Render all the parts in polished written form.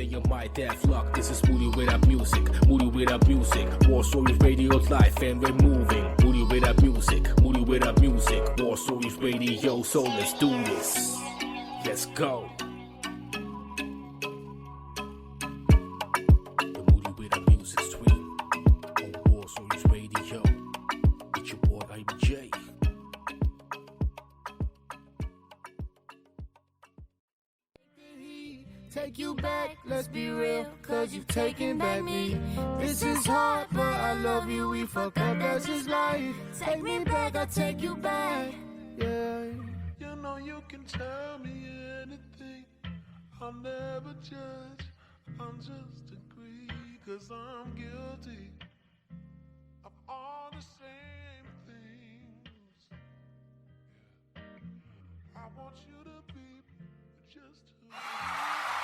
day you might have luck. This is Moody without music, Moody without music. War Stories Radio live and we're moving. Moody without music, Moody without music. War Stories Radio, so let's do this. Let's go. The Moody without music stream on War Stories Radio. It's your boy IBJ. Take you back, let's be real, cause you've taken back me. This is hard, but I love you, we fuck up, that's just life. Take me back, I'll take you back, yeah. You know you can tell me anything, I'll never judge, I'll just agree, cause I'm guilty of all the same things. I want you to be just who you are.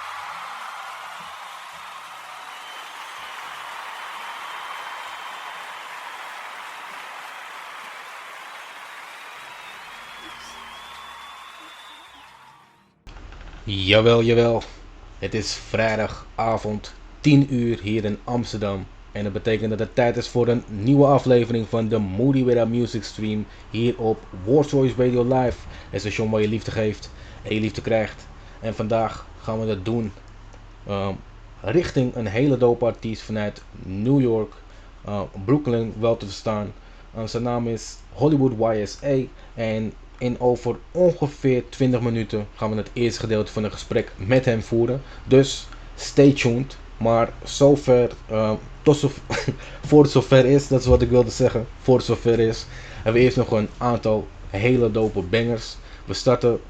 Jawel, jawel. Het is vrijdagavond 10 uur hier in Amsterdam. En dat betekent dat het tijd is voor een nieuwe aflevering van de Moody Without Music stream hier op War Stories Radio Live. Het station waar je liefde geeft en je liefde krijgt. En vandaag gaan we dat doen richting een hele dope artiest vanuit New York, Brooklyn wel te verstaan. Zijn naam is Hollywood YSA en in over ongeveer 20 minuten gaan we het eerste gedeelte van het gesprek met hem voeren. Dus stay tuned. Maar zover, voor het zover is, dat is wat ik wilde zeggen. Voor het zover is, hebben we eerst nog een aantal hele dope bangers. We starten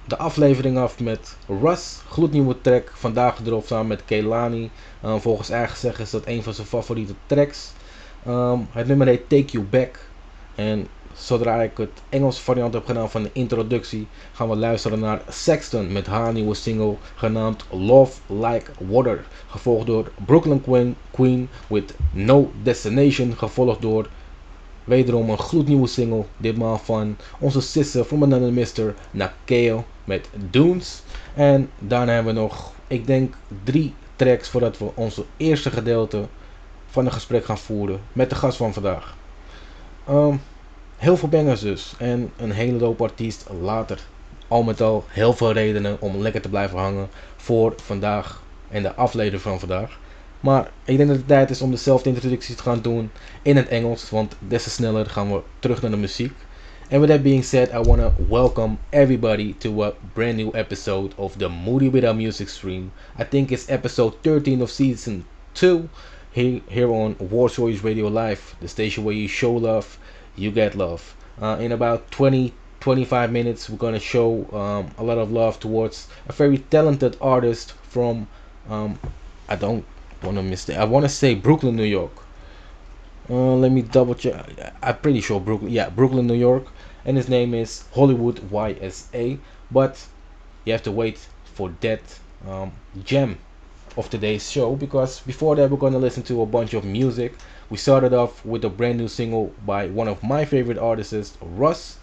de aflevering af met Russ, gloednieuwe track. Vandaag erop samen met Kehlani. Volgens eigen zeggen is dat een van zijn favoriete tracks. Het nummer heet Take You Back. En zodra ik het Engelse variant heb gedaan van de introductie, gaan we luisteren naar Sexton met haar nieuwe single genaamd Love Like Water. Gevolgd door Brooklyn Queen with No Destination. Gevolgd door wederom een gloednieuwe single, ditmaal van onze sister from Another Mister, Nakeo met Dunes. En daarna hebben we nog, ik denk 3 tracks voordat we onze eerste gedeelte van het gesprek gaan voeren met de gast van vandaag. Heel veel bangers dus en een hele dope artiest later. Al met al heel veel redenen om lekker te blijven hangen voor vandaag en de aflevering van vandaag. Maar ik denk dat het tijd is om dezelfde introductie te gaan doen in het Engels, want des te sneller gaan we terug naar de muziek. And with that being said, I want to welcome everybody to a brand new episode of the Moody Without Music stream. I think it's episode 13 of season 2 here on War Stories Radio Live, the station where you show love, you get love. In about 20-25 minutes, we're gonna show a lot of love towards a very talented artist from I don't want to miss it. I want to say Brooklyn, New York. Let me double check. I'm pretty sure Brooklyn. Yeah, Brooklyn, New York. And his name is Hollywood YSA. But you have to wait for that gem of today's show, because before that we're gonna listen to a bunch of music. We started off with a brand new single by one of my favorite artists, Russ.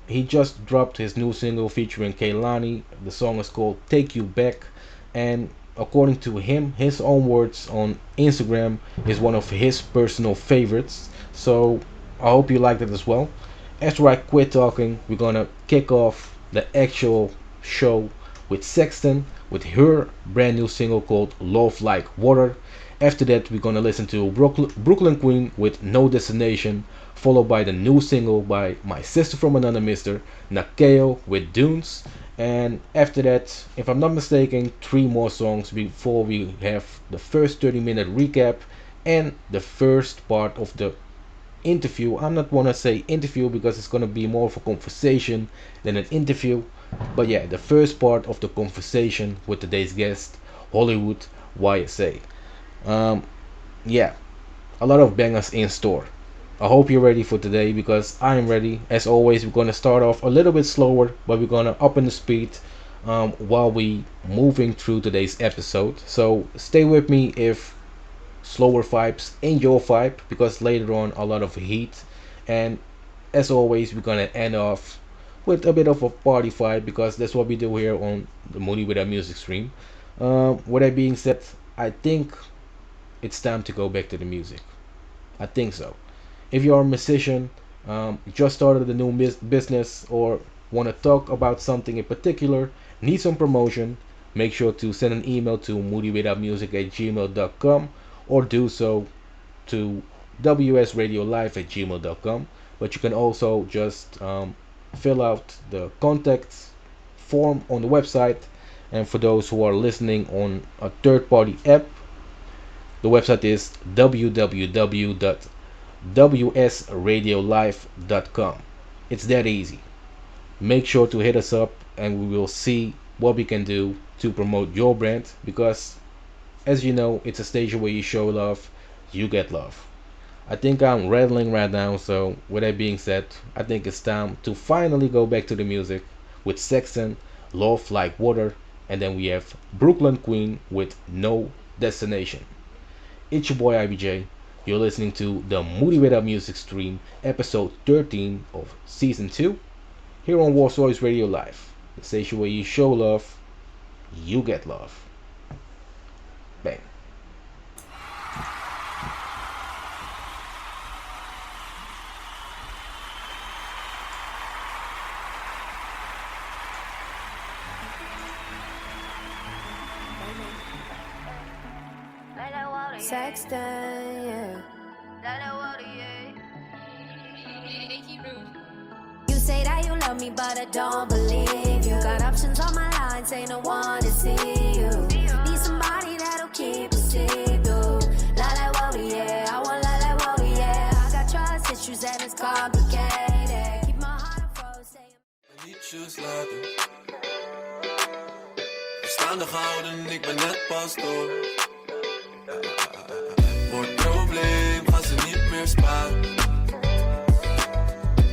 He just dropped his new single featuring Kehlani. The song is called Take You Back, and according to him, his own words on Instagram, is one of his personal favorites. So I hope you liked it as well. After I quit talking, we're gonna kick off the actual show with Sexton with her brand new single called Love Like Water. After that, we're gonna listen to Brooklyn Queen with No Destination, followed by the new single by my sister from Another Mister, Nakeo with Dunes. And after that, if I'm not mistaken, 3 more songs before we have the first 30-minute recap and the first part of the interview. I'm not wanna say interview because it's gonna be more of a conversation than an interview. But yeah, the first part of the conversation with today's guest, Hollywood YSA. Yeah, a lot of bangers in store. I hope you're ready for today, because I'm ready. As always, we're gonna start off a little bit slower, but we're gonna up in the speed while we moving through today's episode. So stay with me if slower vibes ain't your vibe, because later on a lot of heat. And as always, we're gonna end off with a bit of a party vibe because that's what we do here on the Moody with our music stream. With that being said, I think it's time to go back to the music. I think so. If you're a musician, just started a new business, or want to talk about something in particular, need some promotion, make sure to send an email to moodywithoutmusic@gmail.com or do so to wsradiolive@gmail.com. But you can also just fill out the contact form on the website. And for those who are listening on a third-party app, the website is www.wsradiolive.com. It's that easy. Make sure to hit us up and we will see what we can do to promote your brand, because as you know, it's a station where you show love, you get love. I think I'm rattling right now, so with that being said, I think it's time to finally go back to the music with Sexton, Love Like Water, and then we have Brooklyn Queen with No Destination. It's your boy IBJ. You're listening to the Moody With Our Music stream, episode 13 of season 2, here on Warsaws Radio Live, the station where you show love, you get love. Bang. Sexton, yeah. You say that you love me, but I don't believe you. Got options on my line, say no one to see you. Need somebody that'll keep it secret. La la whoa, yeah. I want la la whoa, yeah. I got trust issues and it's complicated. Keep my heart frozen. Liedjes laten. Verstaande gehouden, ik ben net pas door. Voor het probleem gaan ze niet meer sparen.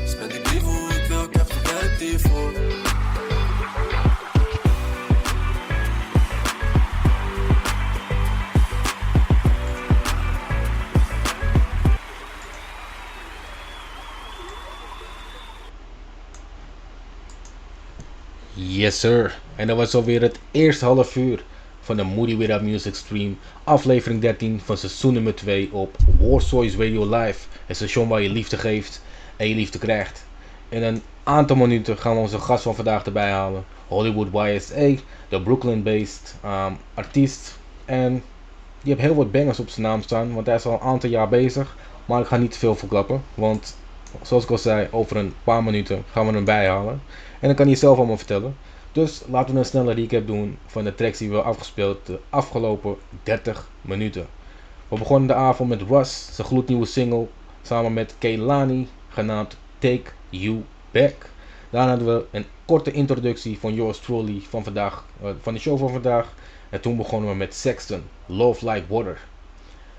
Spend ik lief hoe ik wil, ik heb gewerkt hiervoor. Yes sir, en dat was alweer het eerste half uur van de Moody With Our Music stream, aflevering 13 van seizoen nummer 2 op Warsaws Radio Live, het station waar je liefde geeft en je liefde krijgt. In een aantal minuten gaan we onze gast van vandaag erbij halen, Hollywood YSA, de Brooklyn-based artiest. En die heeft heel wat bangers op zijn naam staan, want hij is al een aantal jaar bezig, maar ik ga niet te veel verklappen, want zoals ik al zei, over een paar minuten gaan we hem bijhalen. En dan kan hij zelf allemaal vertellen. Dus laten we een snelle recap doen van de tracks die we hebben afgespeeld de afgelopen 30 minuten. We begonnen de avond met Russ, zijn gloednieuwe single, samen met Kehlani, genaamd Take You Back. Daarna hadden we een korte introductie van yours truly van vandaag, van de show van vandaag. En toen begonnen we met Sexton, Love Like Water.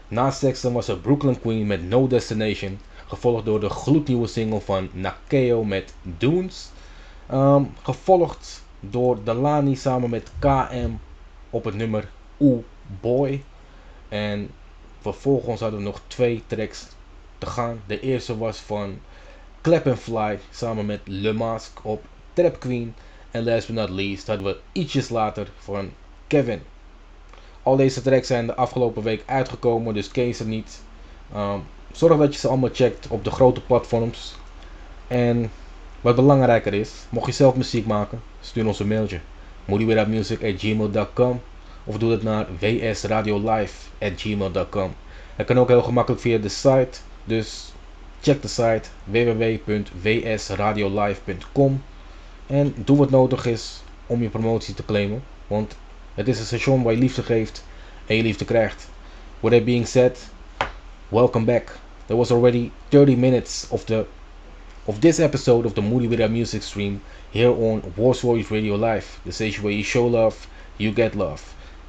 Na Sexton was er Brooklyn Queen met No Destination, gevolgd door de gloednieuwe single van Nakeo met Dunes. Gevolgd door Delani samen met KM op het nummer Ooh Boy. En vervolgens hadden we nog 2 tracks te gaan. De eerste was van Clap and Fly samen met Le Mask op Trap Queen. En last but not least hadden we ietsjes later van Kevin. Al deze tracks zijn de afgelopen week uitgekomen, dus ken je ze niet. Zorg dat je ze allemaal checkt op de grote platforms. En wat belangrijker is, mocht je zelf muziek maken, stuur ons een mailtje. moodywithoutmusic@gmail.com of doe het naar wsradiolive@gmail.com. Het kan ook heel gemakkelijk via de site, dus check de site www.wsradiolive.com en doe wat nodig is om je promotie te claimen, want het is een station waar je liefde geeft en je liefde krijgt. With that being said, welcome back. There was already 30 minutes of this episode of the Moody With Our Music stream here on Warsaws Radio Live, the station where you show love, you get love.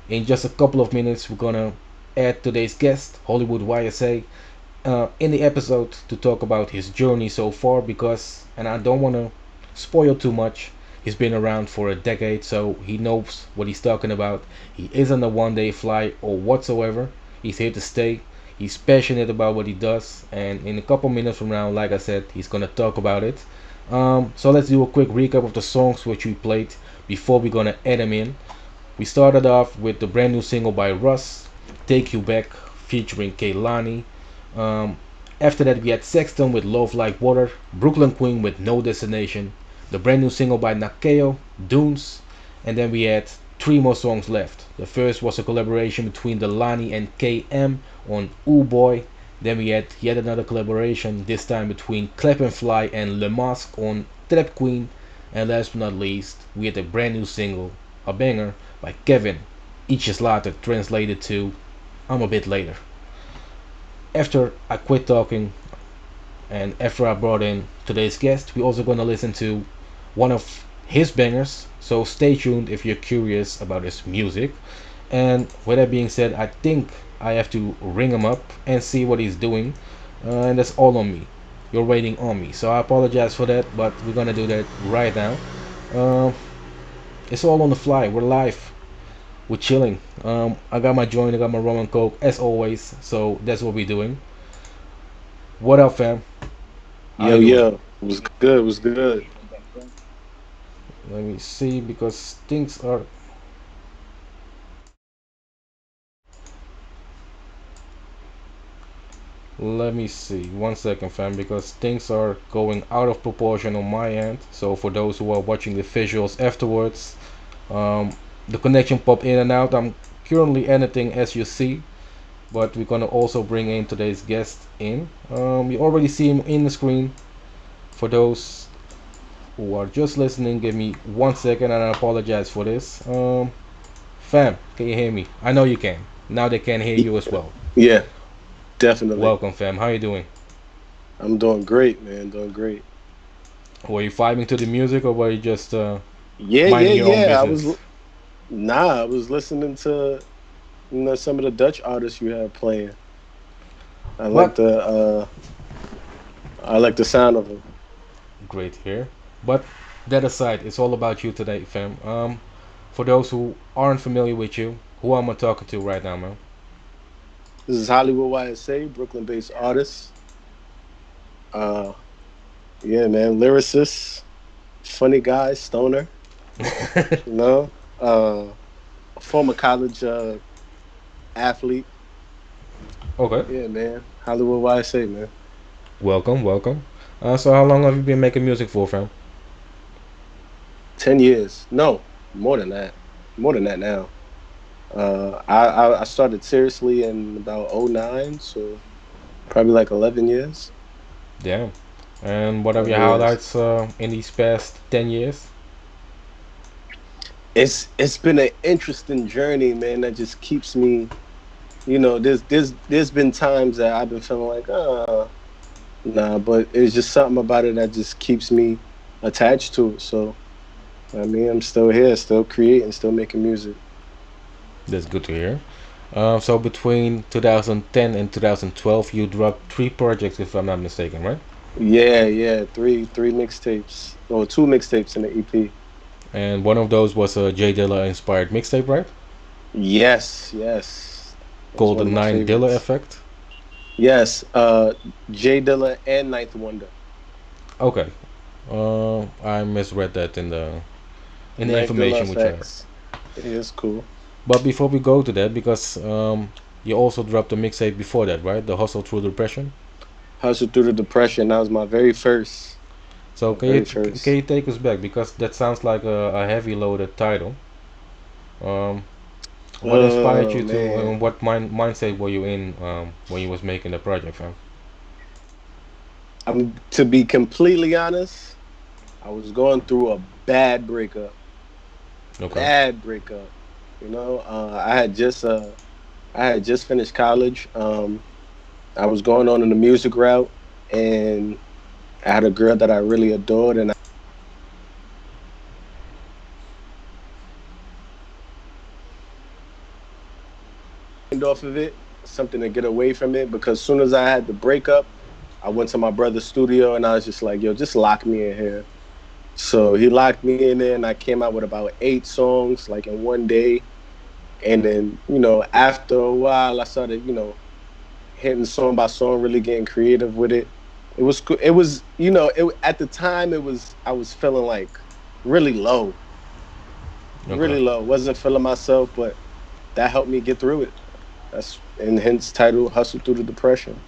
In just a couple of minutes, we're gonna add today's guest, Hollywood YSA, in the episode to talk about his journey so far, because, and I don't want to spoil too much, he's been around for a decade, so he knows what he's talking about. He isn't a one-day fly or whatsoever. He's here to stay. He's passionate about what he does, and in a couple minutes from now, like I said, he's gonna talk about it. So let's do a quick recap of the songs which we played before we're gonna add them in. We started off with the brand new single by Russ, Take You Back, featuring Kehlani. Um, After that, we had Sexton with Love Like Water, Brooklyn Queen with No Destination, the brand new single by Nakeo, Dunes, and then we had three more songs left. The first was a collaboration between Delani and KM on Ooh Boy. Then we had yet another collaboration, this time between Clap and Fly and Le Masque on Trap Queen. And last but not least, we had a brand new single, a banger, by Kevin, Ietsjes Later, translated to I'm a bit later. After I quit talking and after I brought in today's guest, we're also gonna listen to one of his bangers. So stay tuned if you're curious about his music. And with that being said, I think I have to ring him up and see what he's doing. And that's all on me. You're waiting on me. So I apologize for that, but we're gonna do that right now. Uh, it's all on the fly. We're live. We're chilling. I got my joint, I got my rum and coke as always. So that's what we're doing. What up, fam? How Yo, you doing? yo, was good, was good. Let me see because things are. Let me see. 1 second, fam, because things are going out of proportion on my end. So for those who are watching the visuals afterwards, um, the connection pop in and out. I'm currently editing as you see, but we're gonna also bring in today's guest in. You already see him in the screen. For those who are just listening, give me 1 second, and I apologize for this. Fam, can you hear me? I know you can. Now they can hear you as well. Yeah, definitely. Welcome, fam. How you doing? I'm doing great, man, doing great. Were you vibing to the music, or were you just Yeah, yeah, minding your own yeah. business? I was listening to some of the Dutch artists you have playing. I like But the I like the sound of them. great here. But that aside, it's all about you today, fam. For those who aren't familiar with you, who am I talking to right now, man? This is Hollywood YSA, Brooklyn-based artist. Uh, yeah, man, lyricist, funny guy, stoner. You know, former college athlete. Okay. Yeah, man, Hollywood YSA, man. Welcome, welcome. So how long have you been making music for, fam? 10 years. No, more than that. More than that now. I started seriously in about '09, so probably like 11 years. Damn. And what are your 11 years. highlights in these past 10 years? It's been an interesting journey, man. That just keeps me. There's been times that I've been feeling like, nah, but it's just something about it that just keeps me attached to it. So I mean, I'm still here, still creating, still making music. That's good to hear. So between 2010 and 2012, you dropped three projects, if I'm not mistaken, right? Yeah, yeah. Three mixtapes, or two mixtapes in the EP. And one of those was a J Dilla inspired mixtape, right? Yes, yes. That's Called the one of my Nine Dilla favorites. Effect. Yes, Jay Dilla and Ninth Wonder. Okay. I misread that in the Ninth Dilla information which I heard. effects. It is cool. But before we go to that, because you also dropped a mixtape before that, right? The Hustle Through Depression. Hustle Through the Depression. That was my very first. So My can you very can first. you take us back because that sounds like a heavy loaded title. Um, what inspired Oh you to, man. what mindset were you in when you was making the project, fam? I'm to be completely honest, I was going through a bad breakup. Okay. Bad breakup. I had just finished college. I was going on in the music route, and I had a girl that I really adored, and I turned off of it, something to get away from it. Because as soon as I had the breakup, I went to my brother's studio, and I was just like, "Yo, just lock me in here." So he locked me in there, and I came out with about 8 songs, like in one day. And then, after a while, I started, hitting song by song, really getting creative with it. It was cool. It was, at the time I was feeling like really low, really Okay. low. Wasn't feeling myself, but that helped me get through it. And hence title Hustle Through the Depression.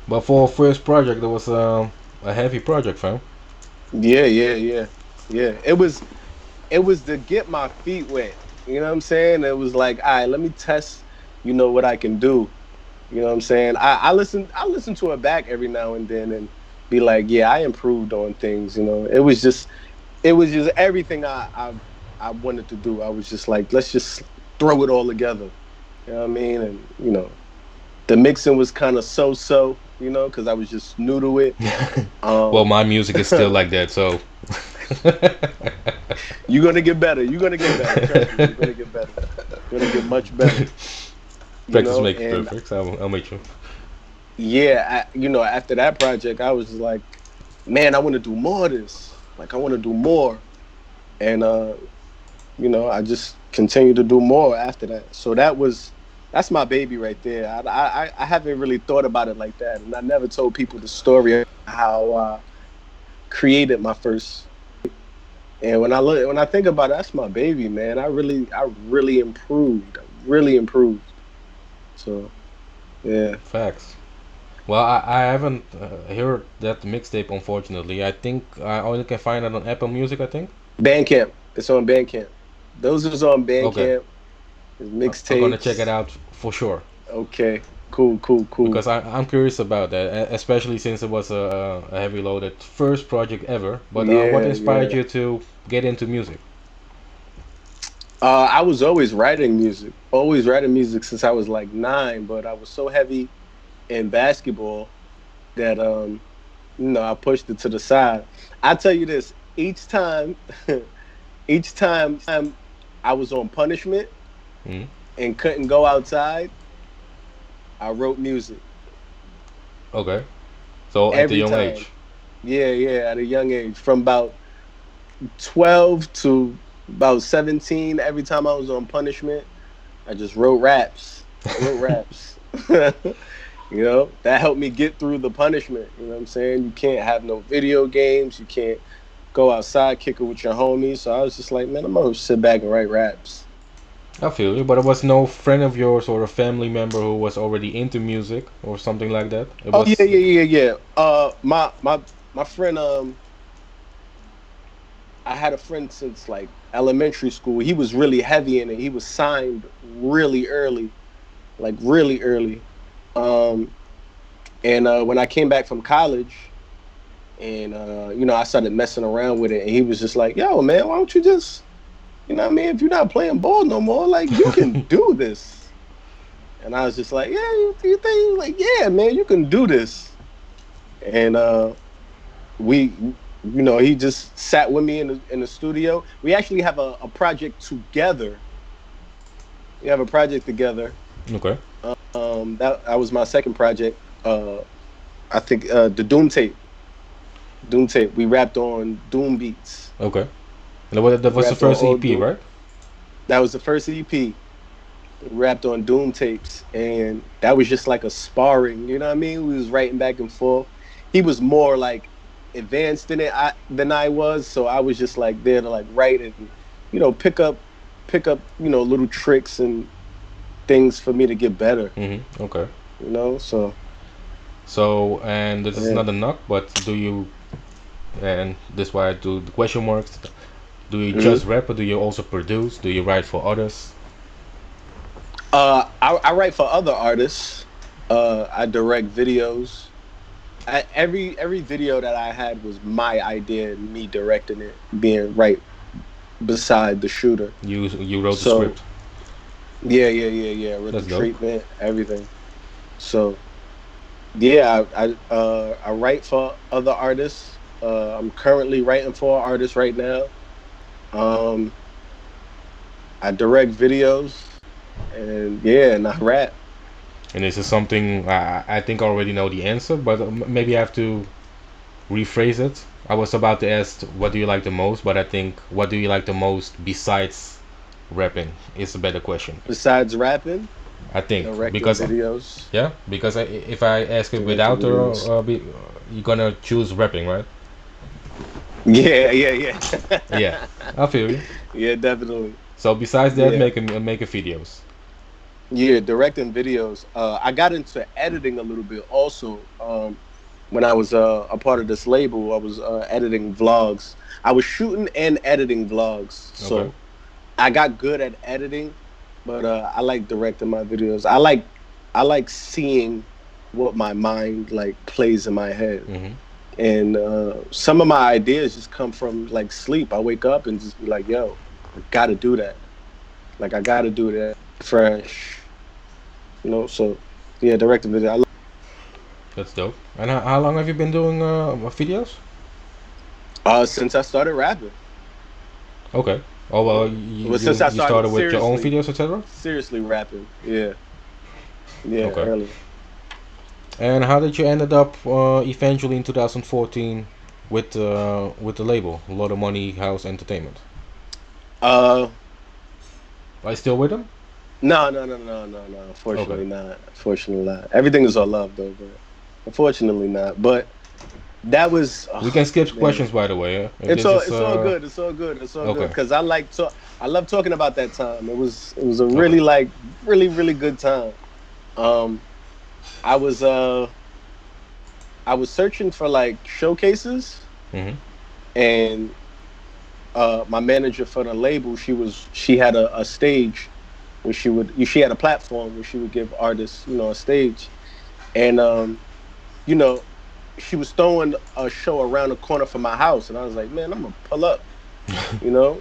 But for first project, it was a heavy project, fam. Yeah, yeah, yeah, yeah. It was to get my feet wet. You know what I'm saying? It was like, all right, let me test, what I can do. You know what I'm saying? I listen to it back every now and then and be like, yeah, I improved on things. It was just everything I wanted to do. I was just like, let's just throw it all together. You know what I mean? And the mixing was kind of so, because I was just new to it. Well, my music is still like that, so. You're gonna get better. You're gonna get better. Trust me, you're gonna get better. You're gonna get much better. Practice makes And perfect. I'll make you. yeah, after that project, I was just like, man, I want to do more of this. Like, I want to do more, and I just continued to do more after that. So that's my baby right there. I haven't really thought about it like that, and I never told people the story of how I created my first. And when I think about it, that's my baby, man. I really improved. I really improved. So, yeah. Facts. Well, I haven't heard that mixtape, unfortunately. I think I only can find it on Apple Music, I think. Bandcamp. It's on Bandcamp. Those is on Okay. Bandcamp. It's I'm gonna check it mixtapes. out for sure. Okay. Cool, cool, cool. Because I'm curious about that, especially since it was a heavy loaded first project ever. But what Yeah, inspired yeah. you to get into music? I was always writing music since I was like 9. But I was so heavy in basketball that I pushed it to the side. I tell you this, each time, each time I was on punishment Hmm. and couldn't go outside, I wrote music Okay. So at the every young time. age. Yeah, yeah, at a young age, from about 12 to about 17. Every time I was on punishment, I just wrote raps. I wrote raps. That helped me get through the punishment. You know what I'm saying? You can't have no video games. You can't go outside, kick it with your homies. So I was just like, man, I'm gonna sit back and write raps. I feel you, but it was no friend of yours or a family member who was already into music or something like that. It Oh yeah, was yeah, yeah, yeah. My friend, I had a friend since like elementary school. He was really heavy in it. He was signed really early, like really early. Um, and when I came back from college, and I started messing around with it, and he was just like, "Yo, man, why don't you just, what I mean, if you're not playing ball no more, like you can do this." And I was just like, "Yeah, you think?" He was like, "Yeah, man, you can do this." And we, he just sat with me in the studio. We actually have a project together. We have a project together. okay. That was my second project. I think the Doom tape. Doom tape. We rapped on Doom beats. Okay. And that was the Rapped on first old EP, Doom. right? That was the first EP. Rapped on Doom tapes, and that was just like a sparring. You know what I mean? We was writing back and forth. He was more like advanced than I was, so I was just like there to like write and pick up little tricks and things for me to get better. Okay. So So, and this is yeah. not a knock, but do you, and this is why I do the question marks, do you hmm just rap or do you also produce? Do you write for others? I write for other artists. I direct videos. Every video that I had was my idea and me directing it, being right beside the shooter. You wrote the So script. yeah, yeah, yeah, yeah. With the That's dope. treatment, everything. So yeah, I write for other artists. I'm currently writing for an artist right now. Um, I direct videos, and yeah, and I rap. And this is something I think I already know the answer, but maybe I have to rephrase it. I was about to ask what do you like the most, but I think what do you like the most besides rapping is a better question. Besides rapping, I think Directing because videos. yeah, because if I ask it Directing without the videos. you're gonna choose rapping, right? Yeah, yeah, yeah. Yeah, I feel you. Yeah, definitely. So besides that, Yeah. making videos. Yeah, directing videos. I got into editing a little bit also. When I was a part of this label, I was editing vlogs. I was shooting and editing vlogs. Okay. So I got good at editing, but I like directing my videos. I like seeing what my mind like plays in my head. Hmm. And some of my ideas just come from like sleep. I wake up and just be like, yo, I gotta do that. Like I gotta do that fresh. So yeah, directing video. That's dope. And how long have you been doing videos? Since I started rapping. Okay. Oh well, Well, since I you started started with your own seriously, videos, etc. seriously rapping. Yeah, yeah, Okay. early. And how did you ended up eventually in 2014 with the label A Lot of Money House Entertainment? Uh, Are you still with them? no, no, no, no, no, no. Okay. Unfortunately not. Unfortunately not. Everything is all love though, but unfortunately not. But that was, We can skip man. questions, by the way. If It's this all is it's all good. It's all good. It's all good. okay. Because I love talking about that time. It was a Okay. really like really really good time. Um, I was uh I was searching for like showcases, Mhm. and my manager for the label, she had a stage where she had a platform where she would give artists a stage, and you know she was throwing a show around the corner from my house, and I was like, man, I'm gonna pull up.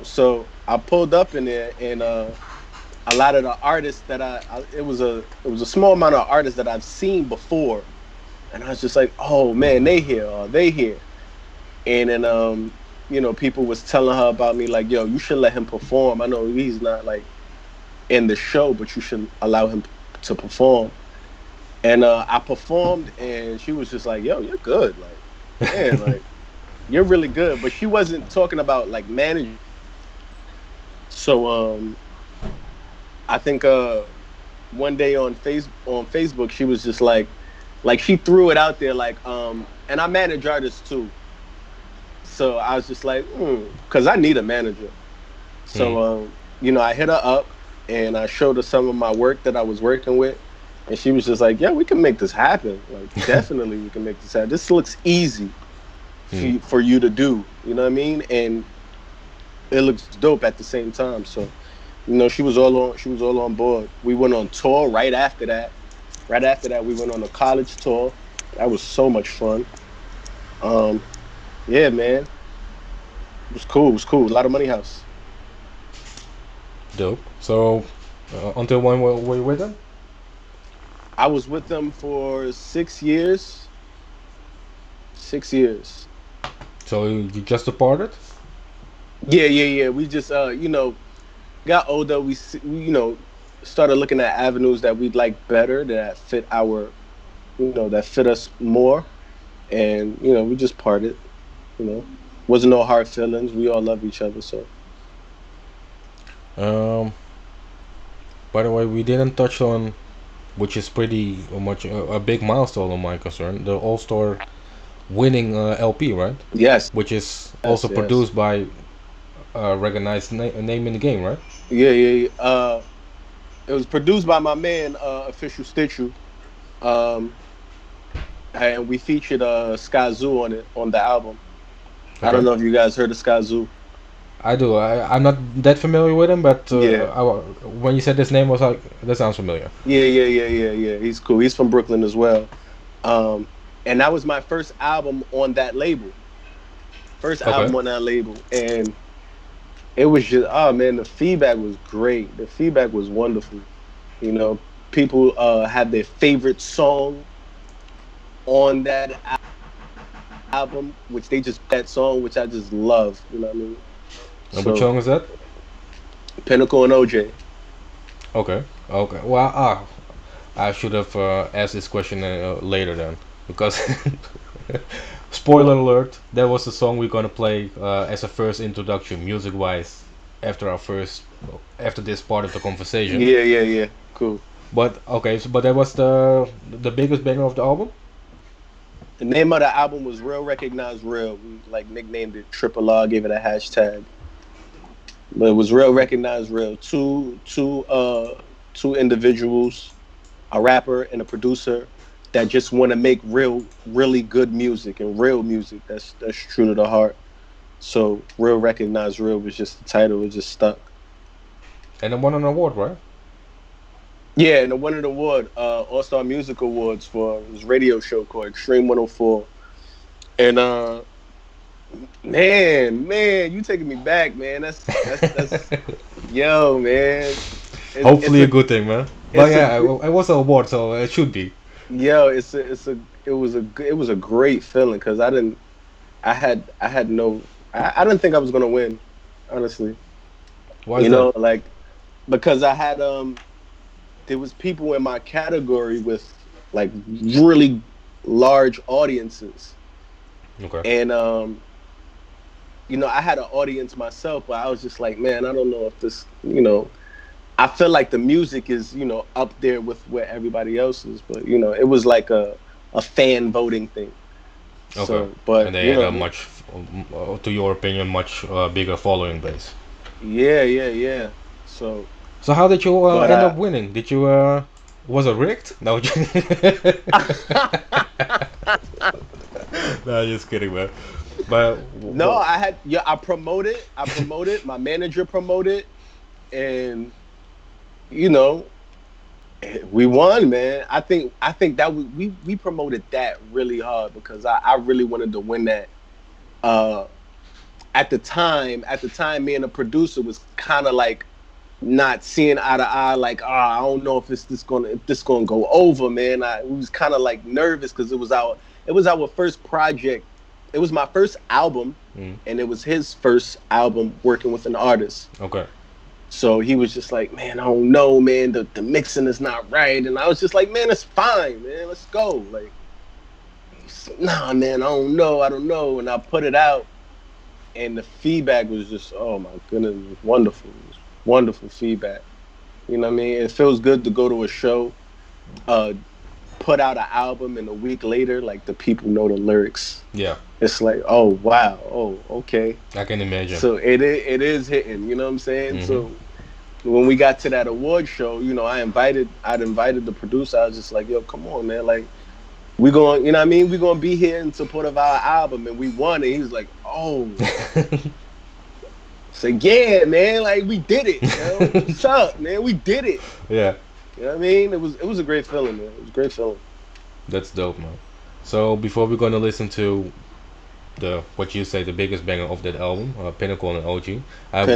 So I pulled up in there, and a lot of the artists that it was a small amount of artists that I've seen before, and I was just like, oh man, they here. And then people was telling her about me, like, yo, you should let him perform. I know he's not like in the show, but you should allow him to perform. And I performed, and she was just like, yo, you're good, like, man, like, you're really good. But she wasn't talking about like managing. So I think one day on Facebook, she was just like she threw it out there, like, and I manage artists too. So I was just like, because I need a manager. Hmm. So I hit her up, and I showed her some of my work that I was working with, and she was just like, yeah, we can make this happen. Like, definitely we can make this happen. This looks easy Hmm. for you to do. You know what I mean? And it looks dope at the same time. So she was all on board. We went on tour right after that. Right after that, we went on a college tour. That was so much fun. Um, yeah, man, it was cool. It was cool. A lot of money house. Dope. So until when were you with them? I was with them for 6 years. 6 years. So you just departed? Yeah, yeah, yeah. We just got older. We started looking at avenues that we'd like better, that fit that fit us more, and we just parted. You know, wasn't no hard feelings. We all love each other, so. Um. By the way, we didn't touch on, which is pretty much a big milestone on my concern, the All Star winning LP, right? Yes, Which is yes, also yes. produced by a recognized name in the game, right? Yeah, yeah, yeah. It was produced by my man, Official Stitchu, um, and we featured Sky Zoo on it on the album. I don't Okay. know if you guys heard of Sky Zoo. I do. I'm not that familiar with him, but Yeah, when you said this name, I was like, that sounds familiar. yeah, yeah, yeah, yeah, yeah. He's cool. He's from Brooklyn as well. Um, and that was my first album on that label. First Okay. album on that label, and it was just, oh man, the feedback was great. The feedback was wonderful. You know, people had their favorite song on that album, which they just that song, which I just love. You know what I mean? And which So song is that? Pinnacle and OJ. Okay. Okay. Well, I should have asked this question later then, because spoiler alert, that was the song we're gonna play as a first introduction, music-wise, after this part of the conversation. Yeah, yeah, yeah. Cool. But okay, so but that was the biggest banger of the album. The name of the album was Real Recognize Real. We like nicknamed it Triple R, gave it a hashtag. But it was Real Recognize Real. Two individuals, a rapper and a producer that just want to make really good music and real music. That's true to the heart. So Real Recognize Real was just the title. It just stuck. And it won an award, right? Yeah, and it won an award, All Star Music Awards for this radio show called Extreme 104. And man, you taking me back, man. That's yo, man. Hopefully a good thing, man. But yeah, a it was an award, so it should be. yo, it was a great feeling because I had no I didn't think I was gonna win, honestly. Why is that? Like because I had there was people in my category with like really large audiences, Okay. and I had an audience myself, but I was just like, man, I don't know if this, I feel like the music is, up there with where everybody else is, but it was like a fan voting thing. Okay. So, but And they had a much, to your opinion, much bigger following base. yeah. So, So how did you but end up winning? Did you was it rigged? No. No, just kidding, man. But no, I promoted, my manager promoted, and we won, man. I think that we promoted that really hard because I really wanted to win that. At the time, me and the producer was kind of like not seeing eye to eye. Like, I don't know if this gonna go over, man. We was kind of like nervous because it was our first project. It was my first album, and it was his first album working with an artist. okay. So he was just like, man, I don't know, man. The mixing is not right. And I was just like, man, it's fine, man. Let's go. Like, nah, man, I don't know. And I put it out, and the feedback was just, oh my goodness, it was wonderful. It was wonderful feedback. You know what I mean? It feels good to go to a show, put out an album, and a week later, like, the people know the lyrics. Yeah. It's like, oh wow, oh okay. I can imagine. So it is hitting, you know what I'm saying? Mm-hmm. So when we got to that award show, I'd invited the producer. I was just like, yo, come on, man, like we going, you know what I mean? We're gonna be here in support of our album, and we won. And he was like, oh. So yeah, man, like we did it. What's up, man? We did it. Yeah. You know what I mean? It was a great feeling, man. It was a great feeling. That's dope, man. So before we're gonna listen to the biggest banger of that album, Pinnacle and OG, I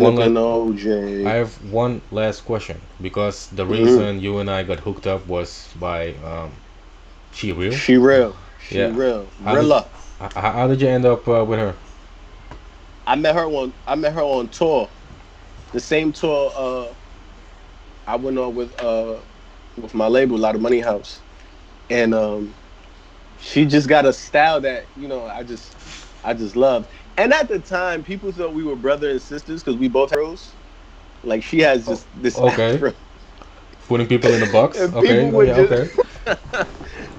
have one last question because the reason you and I got hooked up was by She Real. She Real. How did you end up with her? I met her on tour, the same tour I went on with my label, Lot of Money House, and she just got a style that I just love. And at the time, people thought we were brother and sisters because we both afros. Like she has just this afro. Putting people in the box. And Okay. people would Okay.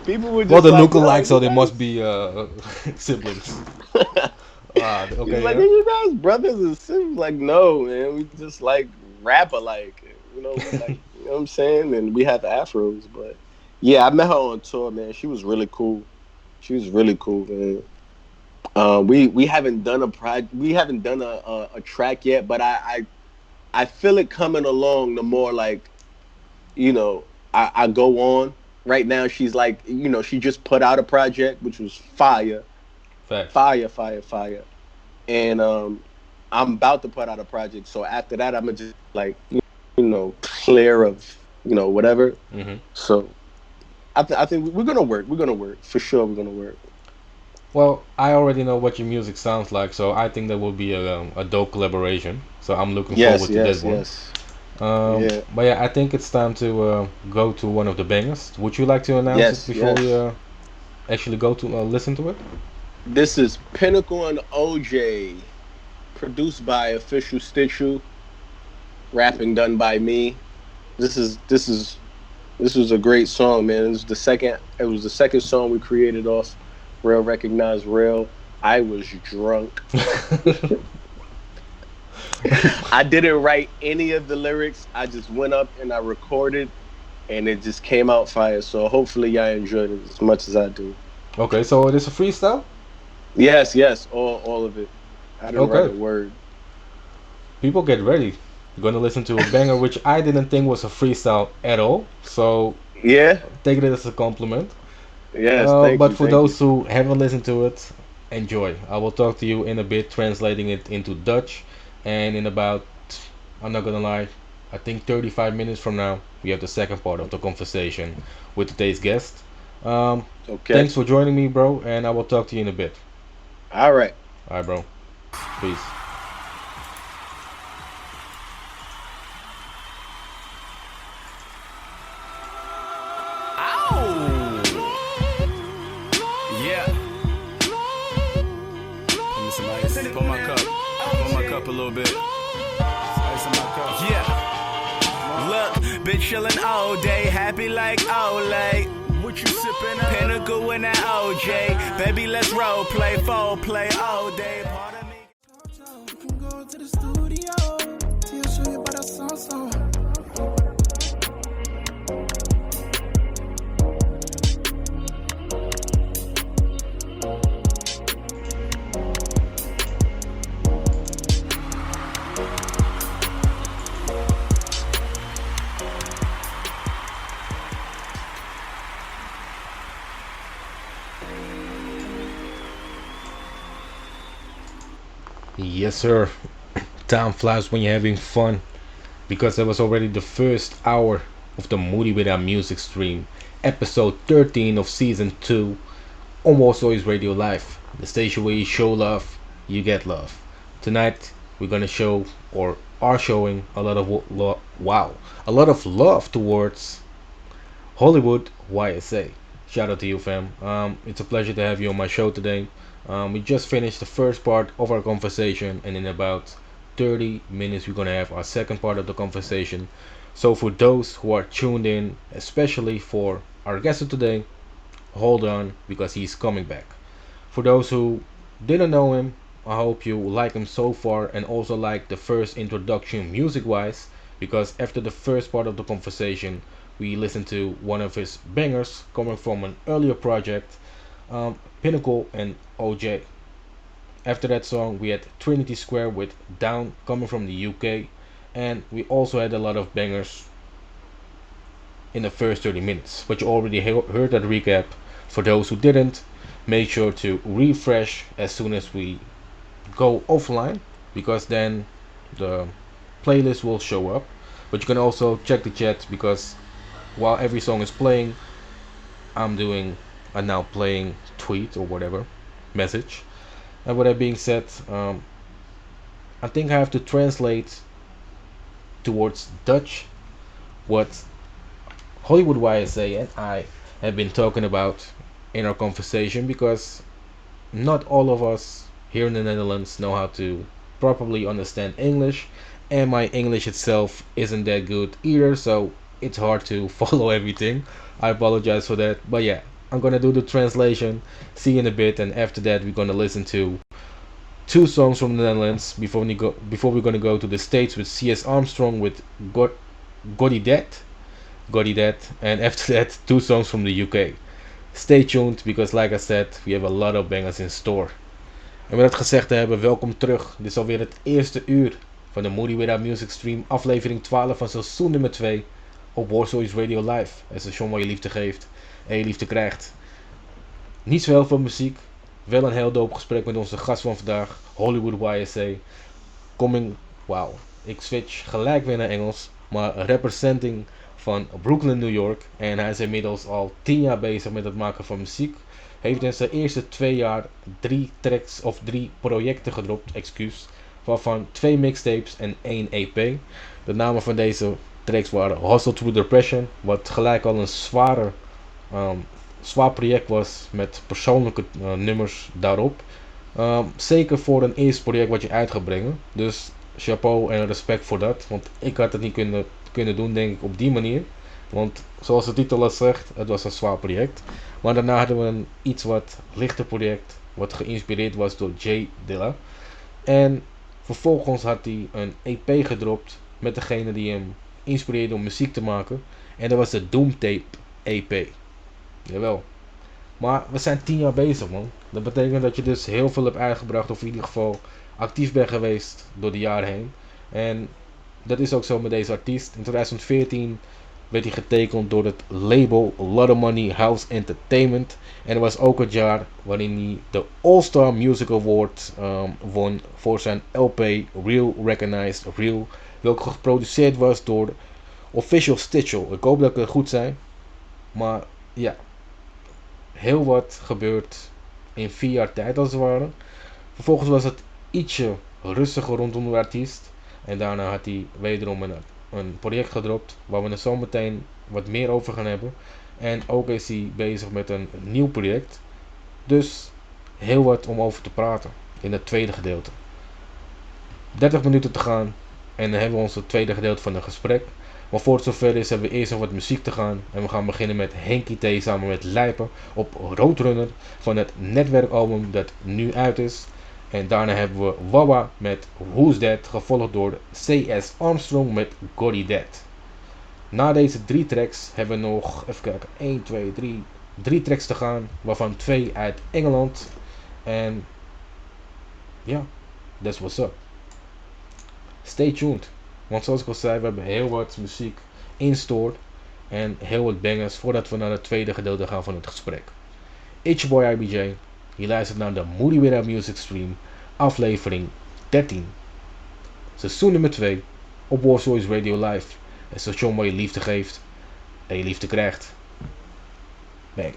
People would just Well, the like, lookalikes, so "Yo, they you must be siblings. Okay. He's like, Yeah. are you guys brothers and sisters? Like, no, man. We just like rap alike. We like, you know what I'm saying? And we had the afros, but yeah, I met her on tour, man. She was really cool. Man. We haven't done a track yet, but I feel it coming along. The more like, I go on. Right now, she's like, she just put out a project which was fire. Fact. Fire. And I'm about to put out a project. So after that, I'm gonna just like, clear of, whatever. Mm-hmm. So I think we're gonna work. For sure. We're gonna work. Well, I already know what your music sounds like, so I think that will be a dope collaboration. So I'm looking forward to that one. Yes. But yeah, I think it's time to go to one of the bangers. Would you like to announce it before we actually go to listen to it? This is Pinnacle and OJ, produced by Official Stitchu, rapping done by me. This is This was a great song, man. It was the second song we created off Real Recognize Real. I was drunk. I didn't write any of the lyrics. I just went up and I recorded, and it just came out fire. So hopefully y'all enjoyed it as much as I do. Okay, so it is a freestyle? Yes, all of it. I didn't write a Okay. word. People get ready. You're gonna listen to a banger which I didn't think was a freestyle at all. So Yeah, take it as a compliment. yes, But for thank you. those who haven't listened to it, enjoy. I will talk to you in a bit, translating it into Dutch. And in about, I'm not gonna lie, I think 35 minutes from now, we have the second part of the conversation with today's guest. Um, Okay, Thanks for joining me, bro, and I will talk to you in a bit. all right. Alright, bro. Peace. Yeah. Let me some ice. Pour my cup. Pour my cup a little bit. Ice in my cup. Yeah. Look, been chillin' all day, happy like Olay. What you sippin' on? Pinnacle in that OJ. Baby, let's role play, full play all day. Pardon me. We can go to the studio. Till show you about our song. Yes, sir. Time flies when you're having fun. Because that was already the first hour of the Moody Without Music stream, episode 13 of season 2 on Warsaw Radio Live, the station where you show love, you get love. Tonight we're gonna show, or are showing, a lot of a lot of love towards Hollywood YSA. Shout out to you, fam. It's a pleasure to have you on my show today. We just finished the first part of our conversation, and in about 30 minutes, we're gonna have our second part of the conversation. So, for those who are tuned in, especially for our guest of today, hold on because he's coming back. For those who didn't know him, I hope you like him so far and also like the first introduction music wise, because after the first part of the conversation, we listened to one of his bangers coming from an earlier project, Pinnacle and OJ. After that song, we had Trinity Square with Down coming from the UK, and we also had a lot of bangers in the first 30 minutes. But you already heard that recap. For those who didn't, make sure to refresh as soon as we go offline, because then the playlist will show up. But you can also check the chat, because while every song is playing, I'm doing a now playing tweet or whatever message. And with that being said, I think I have to translate towards Dutch what Hollywood YSA and I have been talking about in our conversation, because not all of us here in the Netherlands know how to properly understand English, and my English itself isn't that good either, so it's hard to follow everything. I apologize for that, but yeah, I'm gonna do the translation, see you in a bit, and after that we're gonna listen to two songs from the Netherlands before we're gonna go to the States with CS Armstrong with Goddy Dat, and after that two songs from the UK. Stay tuned, because like I said, we have a lot of bangers in store. En met dat gezegd te hebben, welkom terug. Dit is alweer het eerste uur van de Moody Without Music stream, aflevering 12 van seizoen nummer 2 op Warsaw Radio Live. Het station waar je liefde geeft en je liefde krijgt. Niet zo heel veel muziek, wel een heel dope gesprek met onze gast van vandaag, Hollywood YSA. Wauw, ik switch gelijk weer naar Engels, maar representing van Brooklyn, New York. En hij is inmiddels al 10 jaar bezig met het maken van muziek. Heeft in zijn eerste 2 jaar 3 tracks of 3 projecten gedropt, waarvan 2 mixtapes en 1 EP. De namen van deze tracks waren Hustle Through Depression, wat gelijk al een zwaar project was met persoonlijke nummers daarop. Zeker voor een eerste project wat je uit gaat brengen. Dus chapeau en respect voor dat, want ik had het niet kunnen doen, denk ik, op die manier. Want zoals de titel al zegt, het was een zwaar project. Maar daarna hadden we een iets wat lichter project, wat geïnspireerd was door Jay Dilla. En vervolgens had hij een EP gedropt met degene die hem inspireerde om muziek te maken. En dat was de Doomtape EP. Jawel. Maar we zijn 10 jaar bezig, man. Dat betekent dat je dus heel veel hebt uitgebracht, of in ieder geval actief bent geweest door de jaren heen. En dat is ook zo met deze artiest. In 2014 werd hij getekend door het label Lot of Money House Entertainment. En dat was ook het jaar waarin hij de All-Star Music Award won voor zijn LP Real Recognized Real. Welke geproduceerd was door Official Stitchell. Ik hoop dat ik het goed zei. Maar ja, heel wat gebeurd in 4 jaar tijd als het ware. Vervolgens was het ietsje rustiger rondom de artiest. En daarna had hij wederom een project gedropt, waar we er zo meteen wat meer over gaan hebben. En ook is hij bezig met een nieuw project. Dus heel wat om over te praten in het tweede gedeelte. 30 minuten te gaan en dan hebben we ons het tweede gedeelte van het gesprek. Maar voor het zover is, hebben we eerst nog wat muziek te gaan. En we gaan beginnen met Henky T samen met Lijpen op Roadrunner van het netwerkalbum dat nu uit is. En daarna hebben we Wawa met Who's That, gevolgd door C.S. Armstrong met Gotti Dead. Na deze 3 tracks hebben we nog, even kijken, 1, 2, 3 tracks te gaan, waarvan 2 uit Engeland. En ja, that's what's up. Stay tuned, want zoals ik al zei, we hebben heel wat muziek in store en heel wat bangers voordat we naar het tweede gedeelte gaan van het gesprek. It's your boy IBJ, je luistert naar de Moody Without Music Stream, aflevering 13. Seizoen nummer 2 op Warsaw Radio Live. Het station waar je liefde geeft en je liefde krijgt. Bang.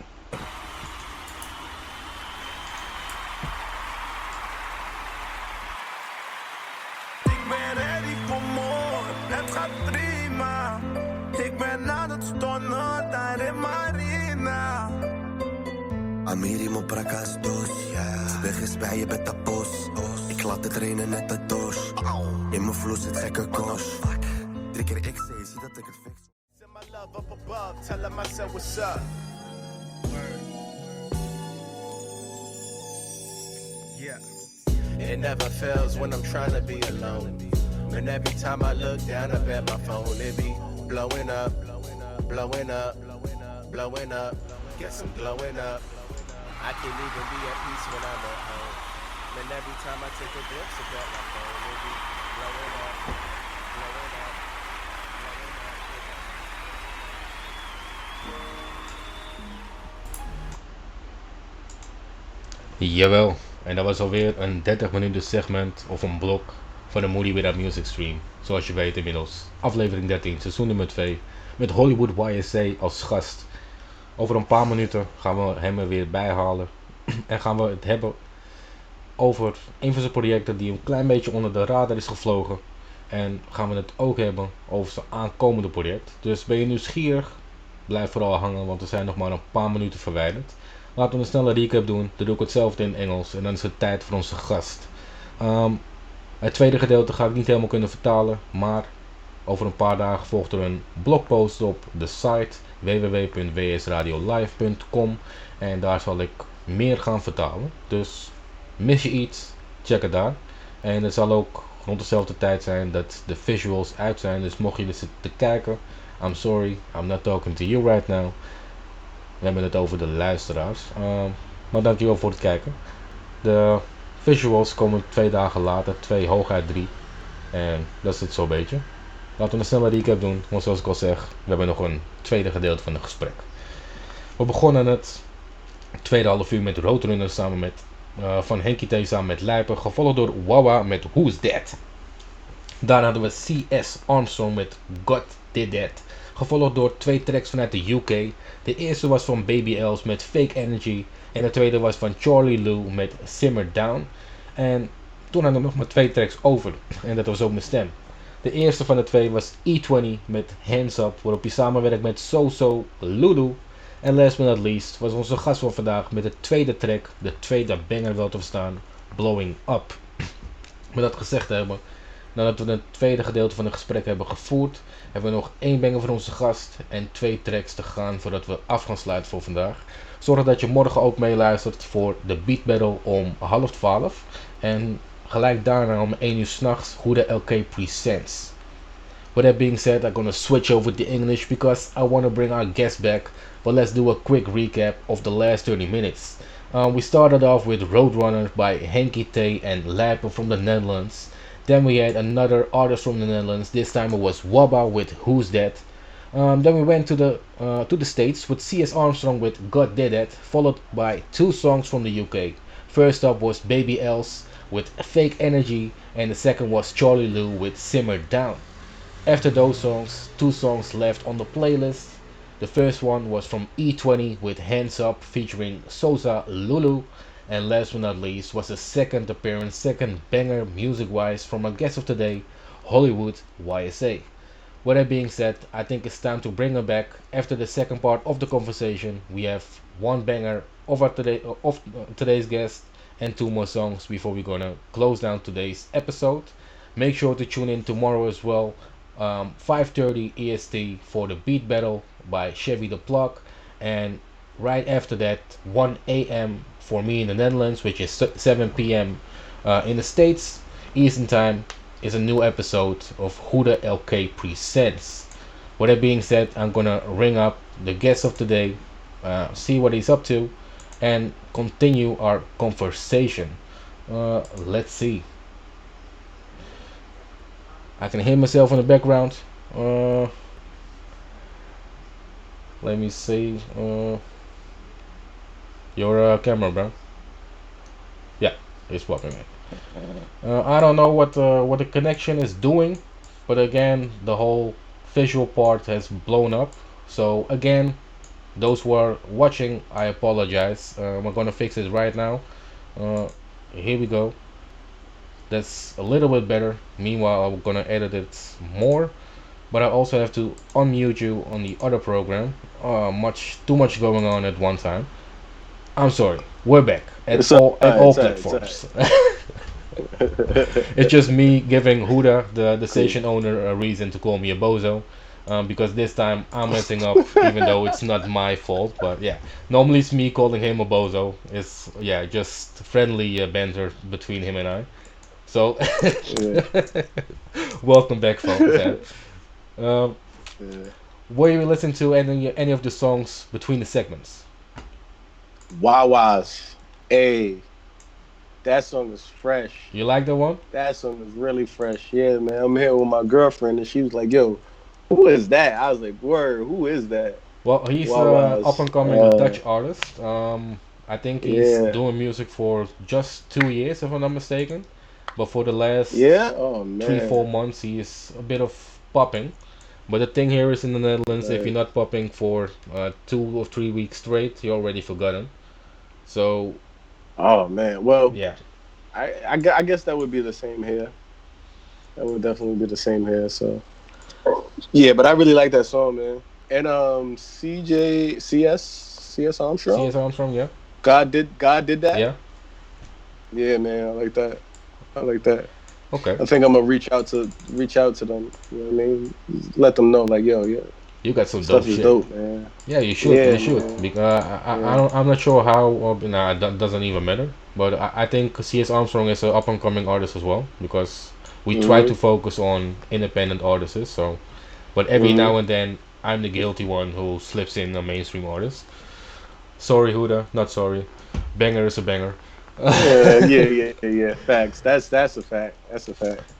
Ik ben ready voor more, het gaat prima. Ik ben aan het stonnen daar in Marina. Amirimo prakas dos, yeah. Weg is bij je bed tapos. Ik laat het trainen net de dos. In mijn vloer zit gekke kos. 3 keer XC, zie dat ik het fix. Send my love up above, tell him I said what's up. Yeah. It never fails when I'm trying to be alone. And every time I look down up at my phone, it be blowing up, blowing up, blowing up. Guess I'm glowing up. I can even be at peace when I'm at home. And every time I take a glimpse of that, my phone, it be blowing up, blowing up, blowing up. Jawel, en dat was alweer een 30 minuten segment of een blok van de Moody Without Music Stream. Zoals je weet inmiddels, aflevering 13, seizoen nummer 2, met Hollywood YSA als gast. Over een paar minuten gaan we hem er weer bij halen en gaan we het hebben over een van zijn projecten die een klein beetje onder de radar is gevlogen. En gaan we het ook hebben over zijn aankomende project. Dus ben je nieuwsgierig? Blijf vooral hangen, want we zijn nog maar een paar minuten verwijderd. Laten we een snelle recap doen. Dan doe ik hetzelfde in Engels en dan is het tijd voor onze gast. Het tweede gedeelte ga ik niet helemaal kunnen vertalen, maar over een paar dagen volgt er een blogpost op de site www.wsradiolive.com en daar zal ik meer gaan vertalen. Dus mis je iets, check het daar. En het zal ook rond dezelfde tijd zijn dat de visuals uit zijn, dus mocht je er zitten te kijken, I'm sorry, I'm not talking to you right now. We hebben het over de luisteraars. Maar dankjewel voor het kijken. De visuals komen 2 dagen later, 2 hooguit 3. En dat is het zo'n beetje. Laten we een snelle recap doen, want zoals ik al zeg, we hebben nog een tweede gedeelte van het gesprek. We begonnen het tweede half uur met Roadrunner samen met van Henky T samen met Lijpen, gevolgd door Wawa met Who's That. Daarna hadden we C.S. Armstrong met God Did That, gevolgd door 2 tracks vanuit de UK. De eerste was van Baby Els met Fake Energy en de tweede was van Charlie Lou met Simmer Down. En toen hadden we nog maar 2 tracks over en dat was ook mijn stem. De eerste van de 2 was E20 met Hands Up, waarop hij samenwerkt met So Lulu. En last but not least was onze gast van vandaag met de tweede track, de tweede banger wel te verstaan, Blowing Up. Met dat gezegd hebben, Nadat we het tweede gedeelte van het gesprek hebben gevoerd, hebben we nog 1 banger van onze gast en 2 tracks te gaan voordat we af gaan sluiten voor vandaag. Zorg dat je morgen ook meeluistert voor de Beat Battle om 11:30. En gelijk daarna om 1 uur s'nachts Huda LK Presents. With that being said, I'm gonna switch over to English because I want to bring our guest back. But let's do a quick recap of the last 30 minutes. We started off with Roadrunner by Henky Tay and Lappen from the Netherlands. Then we had another artist from the Netherlands. This time it was Wabba with Who's That. Then we went to the States with C.S. Armstrong with God Did That, followed by 2 songs from the UK. First up was Baby Else with Fake Energy, and the second was Charlie Lou with Simmer Down. After those songs, 2 songs left on the playlist. The first one was from E20 with Hands Up featuring Sosa Lulu. And last but not least was the second appearance, second banger music-wise from our guest of today, Hollywood YSA. With that being said, I think it's time to bring her back. After the second part of the conversation, we have 1 banger of today's guest and 2 more songs before we're gonna close down today's episode. Make sure to tune in tomorrow as well, 5:30 EST for the Beat Battle by Chevy the Plug, and right after that 1 a.m. for me in the Netherlands, which is 7 p.m. In the States Eastern Time, is a new episode of Huda LK Presents. With that being said, I'm gonna ring up the guest of today, see what he's up to, and continue our conversation. Let's see. I can hear myself in the background. Let me see. Your camera, bro. Yeah, it's popping in. I don't know what the connection is doing, but again, the whole visual part has blown up. So again, those who are watching, I apologize. We're gonna fix it right now. Here we go. That's a little bit better. Meanwhile, I'm gonna edit it more, but I also have to unmute you on the other program. Too much going on at one time. I'm sorry. We're back at all platforms. It's just me giving Huda, the station owner, a reason to call me a bozo. Because this time I'm messing up, even though it's not my fault. But yeah, normally it's me calling him a bozo. It's just friendly banter between him and I. So, welcome back, folks. Were you listening to any of the songs between the segments? Wawa's. Hey, that song is fresh. You like that one? That song is really fresh. Yeah, man. I'm here with my girlfriend, and she was like, "Yo, who is that?" I was like, "Word, who is that?" Well, he's up and coming Dutch artist. I think he's doing music for just 2 years, if I'm not mistaken. But for the last 3-4 months, he is a bit of popping. But the thing here is in the Netherlands, if you're not popping for 2 or 3 weeks straight, you're already forgotten. So. Oh man, well, yeah. I guess that would be the same here. That would definitely be the same here. So. Yeah, but I really like that song, man. And CS Armstrong. CS Armstrong, yeah. God did that. Yeah. Yeah, man, I like that. Okay. I think I'm gonna reach out to them. You know what I mean? Let them know, like, yo, yeah. You got some dope shit. Is dope, man. Yeah, you should. Yeah, you should. Man. Because I'm not sure how. That doesn't even matter. But I think CS Armstrong is an up and coming artist as well, because we try to focus on independent artists. So, but every now and then I'm the guilty one who slips in a mainstream artist. Sorry, Huda, not sorry. Banger is a banger. Yeah. Facts. That's a fact.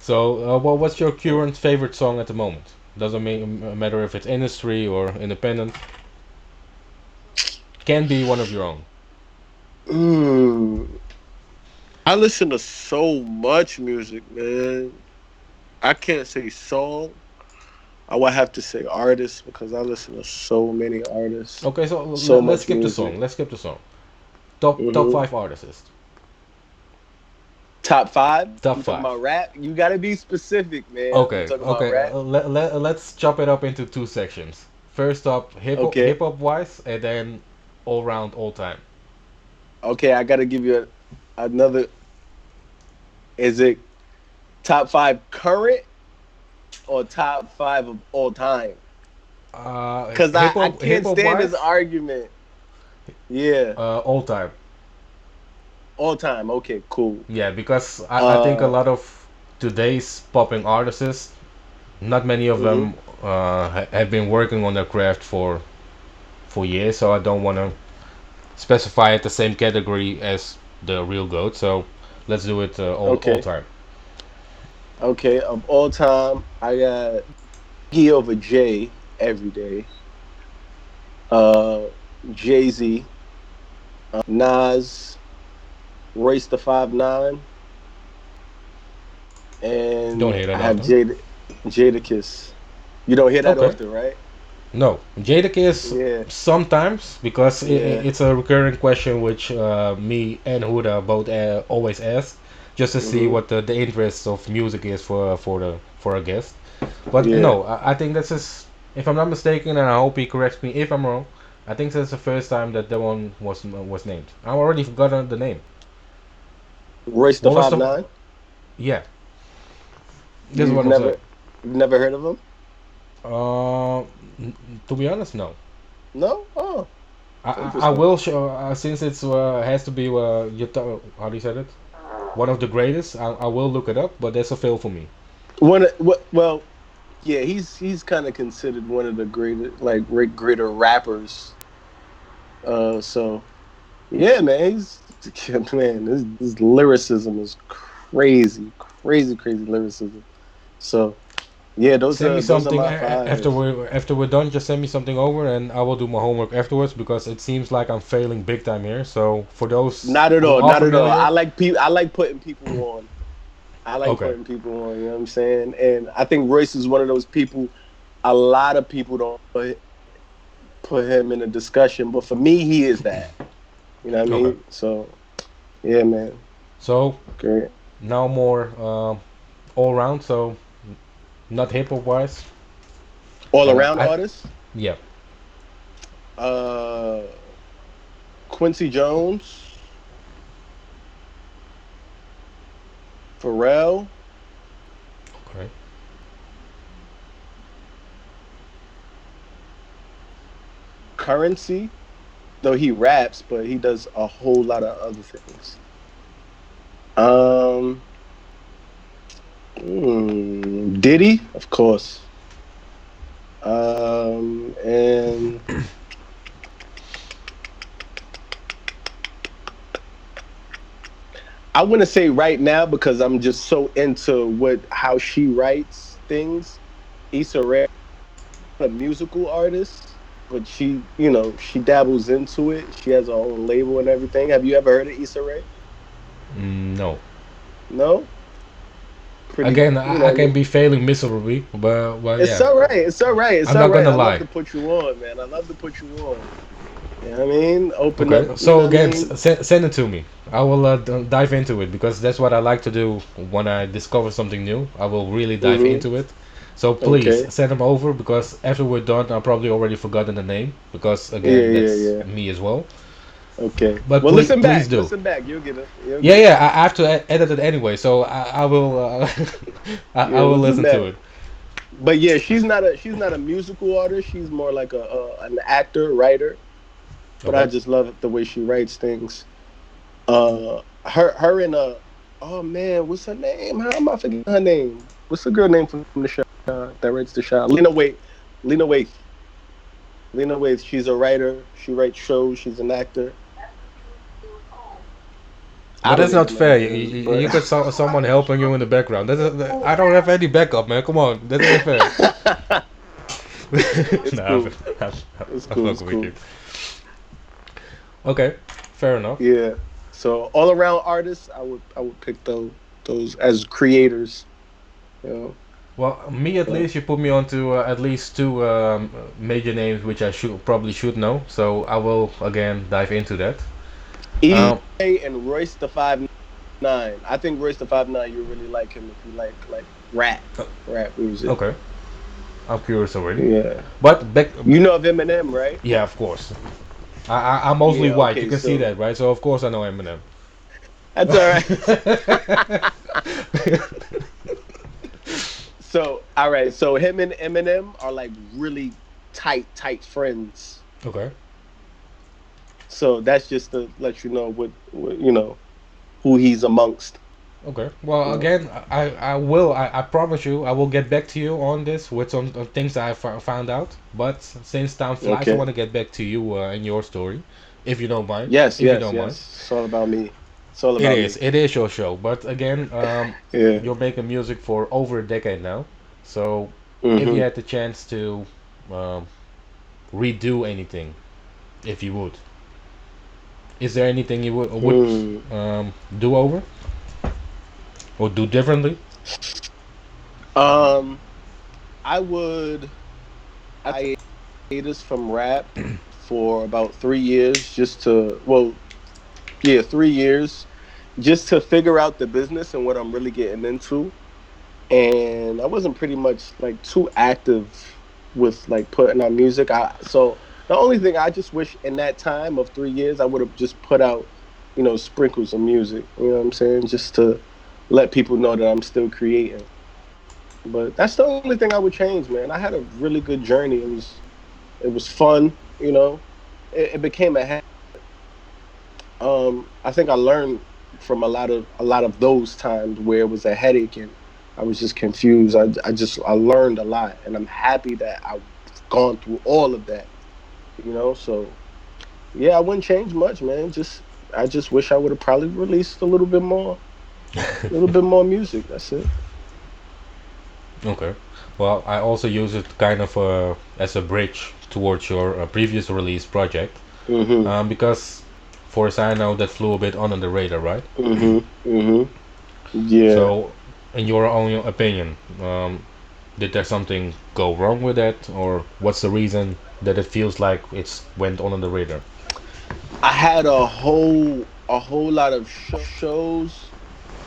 So, what's your current favorite song at the moment? Doesn't matter if it's industry or independent. Can be one of your own. I listen to so much music, man. I can't say song. I would have to say artist, because I listen to so many artists. Okay, so let's skip the song. Top 5 artists. Top 5? Top 5. Talking about rap? You gotta be specific, man. Okay. Let's chop it up into 2 sections. First up, hip hop wise, and then all round, all time. Okay, I gotta give you another. Is it Top 5 current or top 5 of all time? Because I can't stand this argument. Yeah. All time. All time. Okay, cool. Yeah, because I think a lot of today's popping artists, not many of them have been working on their craft for years, so I don't want to specify it the same category as the real GOAT. So let's do it all time. Okay, of all time, I got Biggie over Jay every day. Jay-Z, Nas, Royce the 5'9", and Don't hear that I have often. Jadakiss. You don't hear that Okay. often, right? No, Jadakiss Yeah. sometimes because Yeah. it's a recurring question which me and Huda both always ask, just to see what the interest of music is for a guest. But Yeah. no, I think this is, if I'm not mistaken, and I hope he corrects me if I'm wrong. I think that's the first time that one was named. I already forgotten the name. Royce the What was 5'9". Yeah, this is You've what I'm saying. never heard of him? To be honest, no. No? Oh. I will show since it's has to be how do you say it? One of the greatest. I will look it up, but that's a fail for me. Well, yeah, he's kind of considered one of the greater rappers. So yeah, man, his lyricism is crazy lyricism. So yeah, those Send are me those are something my five. after we're done. Just send me something over, and I will do my homework afterwards because it seems like I'm failing big time here. So for those Not at who all, are not at all. familiar, I like putting people on. I like Okay. putting people on. You know what I'm saying? And I think Royce is one of those people. A lot of people don't put him in a discussion, but for me, he is that. You know what I mean? Okay. So, yeah, man. So Great. now more all round. So not hip hop wise. All around I- artists. Yeah. Quincy Jones, Pharrell, Okay. Currency. Though he raps, but he does a whole lot of other things. Diddy, of course. And I want to say right now because I'm just so into how she writes things. Issa Rae, a musical artist, but she dabbles into it. She has her own label and everything. Have you ever heard of Issa Rae? No. No. Again, I can be failing miserably, but It's yeah. all right. It's all right. It's I'm all not right. gonna I lie. love to put you on, man. I love to put you on. You know what I mean? Open Okay. up. So again, I mean? send it to me. I will dive into it because that's what I like to do when I discover something new. I will really dive into it. So please Okay. send them over because after we're done, I'll probably already forgotten the name because again, that's Yeah. me as well. Okay. But Well, listen please back. do. Listen back. You'll get it. Yeah. I have to edit it anyway, so I will. I will listen to it. But yeah, she's not a musical artist. She's more like an actor, writer. But I Okay. just love the way she writes things. Her and oh man, what's her name? How am I forgetting her name? What's the girl name from the show that writes the show? Lena Waithe. Lena Waithe. Lena Waithe. She's a writer. She writes shows. She's an actor. But that's not fair. But- You got someone helping you in the background. I don't have any backup, man. Come on, that's not fair. Nah, cool. I'm It's fucking cool. It's with cool. you. Okay, fair enough. Yeah. So all around artists, I would pick those as creators. You know. Well, me at least, you put me onto at least two major names which I probably should know. So I will again dive into that. EA and Royce the 5'9". I think Royce the 5'9", you really like him if you like rap music. Okay, I'm curious already. Yeah. But back, You know of Eminem, right? yeah, of course. I'm mostly Yeah, white. okay, You can see so- that, right? So of course I know Eminem. That's all right. So all right, so him and Eminem are like really tight friends. Okay. So that's just to let you know what you know who he's amongst. Okay. Well, Yeah. again, I promise you, I will get back to you on this with some things that found out. But since time flies, I Okay. want to get back to you and your story, if you don't mind. Yes, If you yes, don't mind. yes. It's all about me. It's all It about is. me. It is your show. But again, Yeah. you're making music for over a decade now. So, if you Mhm. had the chance to um, redo anything, if you would, is there anything you would Hmm. do over or do differently? Um, I would. I hiatus from rap for about 3 years, just to yeah, 3 years, just to figure out the business and what I'm really getting into. And I wasn't pretty much like too active with like putting out music. So the only thing I just wish in that time of 3 years I would have just put out, sprinkles of music. You know what I'm saying? Just to let people know that I'm still creating. But that's the only thing I would change, man. I had a really good journey. It was fun. It became a I think I learned from a lot of those times where it was a headache and I was just confused. I learned a lot, and I'm happy that I've gone through all of that. So yeah, I wouldn't change much, man. I just wish I would have probably released a little bit more music. That's it. Okay. Well, I also use it kind of as a bridge towards your previous release project, Mhm. because for as I know, that flew a bit under the radar, right? Mhm. Mhm. Yeah. So, in your own opinion, did there something go wrong with that, or what's the reason that it feels like it's went under the radar? I had a whole lot of shows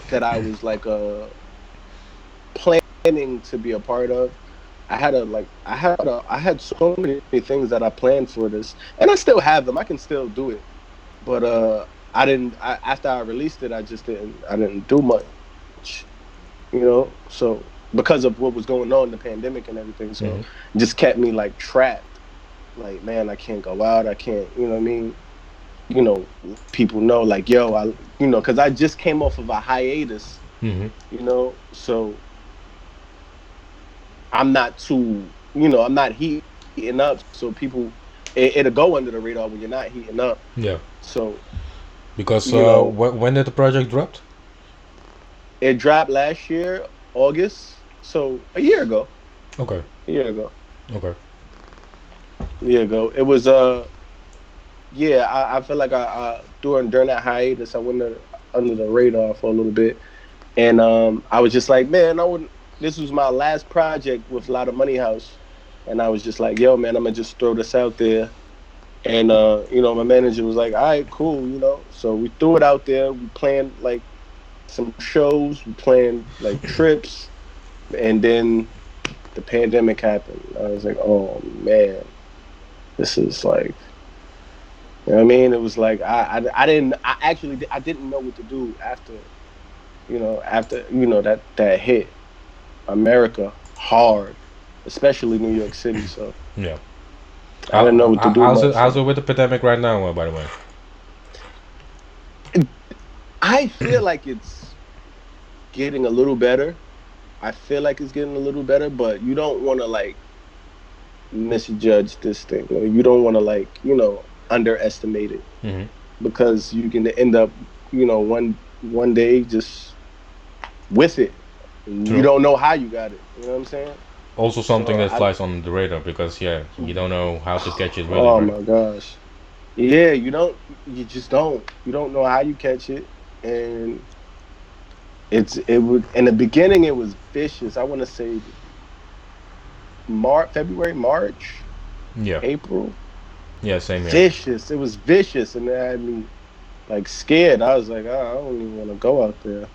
that I was like planning to be a part of. I had so many things that I planned for this, and I still have them. I can still do it, but I didn't. After I released it, I just didn't. I didn't do much, So because of what was going on, the pandemic and everything, so Hmm. it just kept me like trapped. Like, man, I can't go out. I can't. You know what I mean? People know, like, yo, because I just came off of a hiatus. Hmm. So I'm not heating up, so people, it'll go under the radar when you're not heating up. Yeah, So, because you know, when did the project dropped? it dropped last year, August. So a year ago. Okay, A year ago. okay. A year ago. It was yeah, I feel like I during that hiatus I went under the radar for a little bit. And I was just like, man, I wouldn't this was my last project with a lot of Money House. And I was just like, yo, man, I'm gonna just throw this out there. And my manager was like, all right, cool. So we threw it out there. We planned like some shows, we planned like trips, and then the pandemic happened. I was like, oh man, this is like, you know what I mean? It was like I didn't know what to do after that hit America hard, especially New York City. So Yeah. I didn't know what to do much. How's it with the pandemic right now, by the way? I feel like it's getting a little better. I feel like it's getting a little better, but you don't want to like misjudge this thing. Or you don't want to underestimate it, Hmm. because you can end up, one day just with it. And you True. don't know how you got it. You know what I'm saying? Also something So that flies on the radar because yeah, you don't know how to catch it really, oh right? my gosh. Yeah, you just don't. You don't know how you catch it. And it would in the beginning it was vicious. I want to say February, March, Yeah, April. yeah, same here. Vicious. It was vicious, and it had me like scared. I was like, oh, I don't even want to go out there.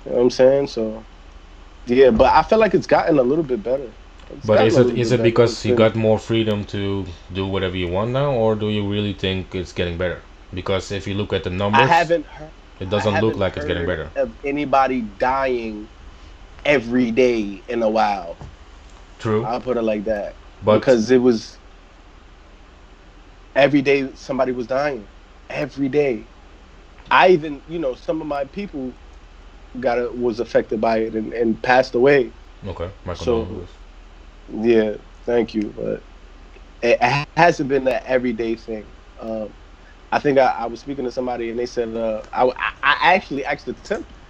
You know what I'm saying? So yeah, but I feel like it's gotten a little bit better. It's But gotten a little is bit it better. because you got more freedom to do whatever you want now, or do you really think it's getting better? Because if you look at the I numbers, haven't heard, it I doesn't look haven't like it's getting heard better. of anybody dying every day in a while. True. I'll put it like that. But Because it was every day somebody was dying. Every day. I even, some of my people was affected by it and passed away. okay, my So condolences. yeah, thank you. But it hasn't been that everyday thing. I think I was speaking to somebody and they said I actually asked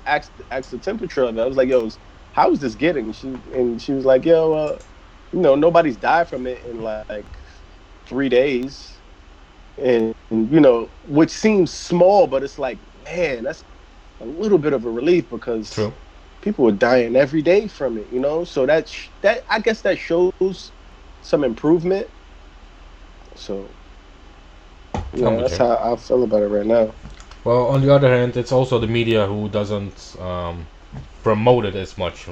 asked the temperature of it. I was like, "Yo, how is this getting?" She was like, "Yo, nobody's died from it in like 3 days." And which seems small, but it's like, man, that's a little bit of a relief because True. people are dying every day from it, so that I guess that shows some improvement. So I'm with that's you. how I feel about it right now. Well, on the other hand, it's also the media who doesn't promote it as much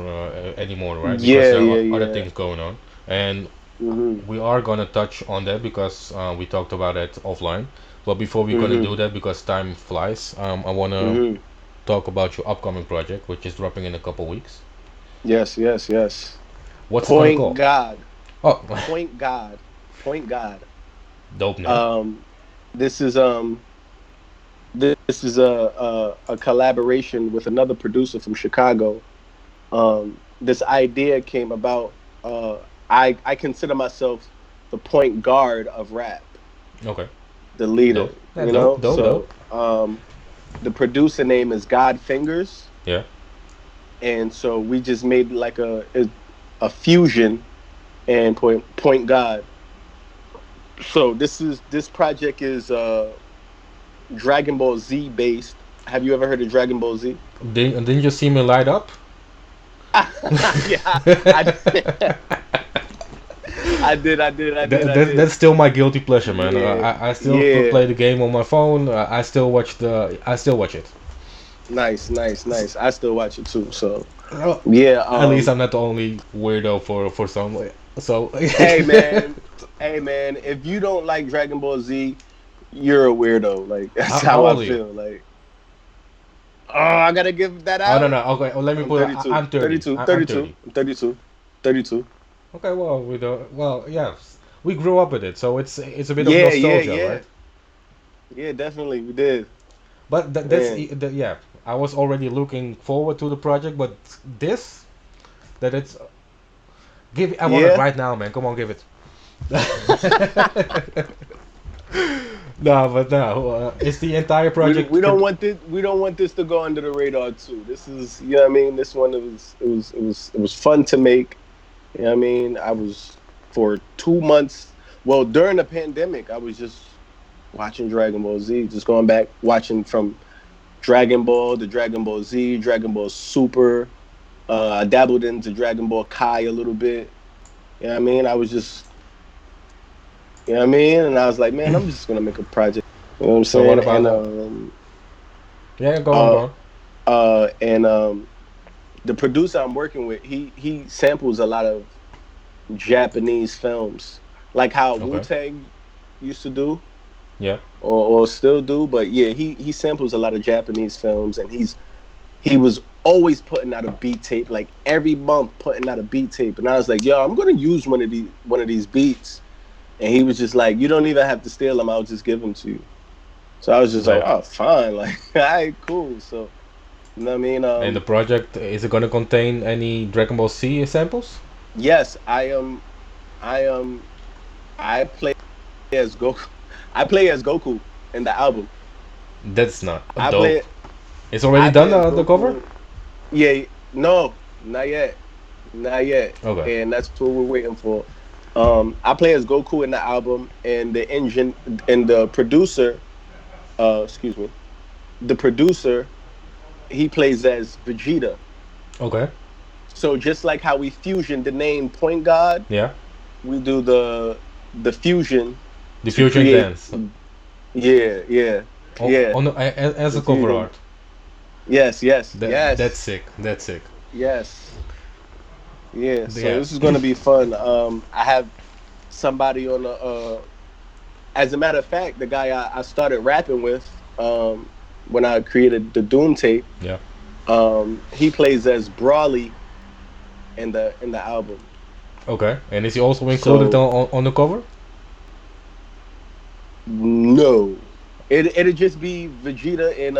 anymore, right? Because Yeah, there are yeah, other yeah. things going on, and Mhm. we are gonna touch on that because we talked about it offline. But before we're gonna Mhm. do that, because time flies, I wanna Mhm. talk about your upcoming project, which is dropping in a couple weeks. Yes, yes, yes. What's it gonna Point call? God. Oh, Point God. Point God. dope name. Um, this is a collaboration with another producer from Chicago. This idea came about. I consider myself the point guard of rap, Okay, the leader. dope. Yeah, dope, dope, So dope. the producer name is God Fingers, Yeah. and so we just made like a fusion and point God. So this project is Dragon Ball Z based. Have you ever heard of Dragon Ball Z? Didn't you see me light up? Yeah, I, I did. That's still my guilty pleasure, man. Yeah, I still yeah. play the game on my phone. I still watch it. Nice, nice, nice. I still watch it too. So Well, yeah. at least I'm not the only weirdo for some. So Hey man, hey man. If you don't like Dragon Ball Z, you're a weirdo. Like that's how how I old are you? feel. Like, oh, I gotta give that Oh no out. no. Okay, well, let me I'm put. 32. I'm 30. 32. I'm 32. 30. I'm 32. 32. Okay, well we don't. Well, yeah, we grew up with it, so it's a bit of Yeah, yeah, nostalgia, right? yeah. Yeah, definitely. We did. But Man. yeah. I was already looking forward to the project, but this that it's give. I want it Yeah. right now, man. Come on, give it. No, but no. It's the entire We project. we don't want this to go under the radar too. This is you know what I mean. This one it was fun to make. You know what I mean. I was for 2 months. Well, during the pandemic, I was just watching Dragon Ball Z, just going back watching from Dragon Ball to Dragon Ball Z, Dragon Ball Super. I dabbled into Dragon Ball Kai a little bit. You know what I mean. I was just you know what I mean, and I was like, man, I'm just gonna make a project. You know what I'm So what saying? about And yeah, go on, go uh, on. the producer I'm working with, he samples a lot of Japanese films, like how Wu Okay. Tang used to do Yeah. or still do. But yeah, he samples a lot of Japanese films, and he was always putting out a beat tape, like every month putting out a beat tape. And I was like, yo, I'm gonna use one of these beats. And he was just like, you don't even have to steal them. I'll just give them to you. So I was just like, Dope. oh, fine, like, all right, cool. So you know what I mean? And the project, is it gonna contain any Dragon Ball Z samples? Yes, I I play as Goku. I play as Goku in the album. That's not I dope. play It's already I done play as the cover? Goku. Yeah, no, not yet, not yet, Okay. and that's what we're waiting for. I play as Goku in the album, and the engine and the producer, excuse me, the producer, he plays as Vegeta. Okay. So just like how we fusion the name Point God, Yeah. we do the fusion The to fusion create. dance. Yeah, yeah, yeah. As The a cover fusion. art. Yes, yes, That's yes, sick. That's sick. yes. Yeah. So Yeah. this is gonna be fun. I have somebody on the. As a matter of fact, the guy I started rapping with, when I created the Doom tape, Yeah. he plays as Brawly in the album. Okay, and is he also included on the cover? No, it'd just be Vegeta and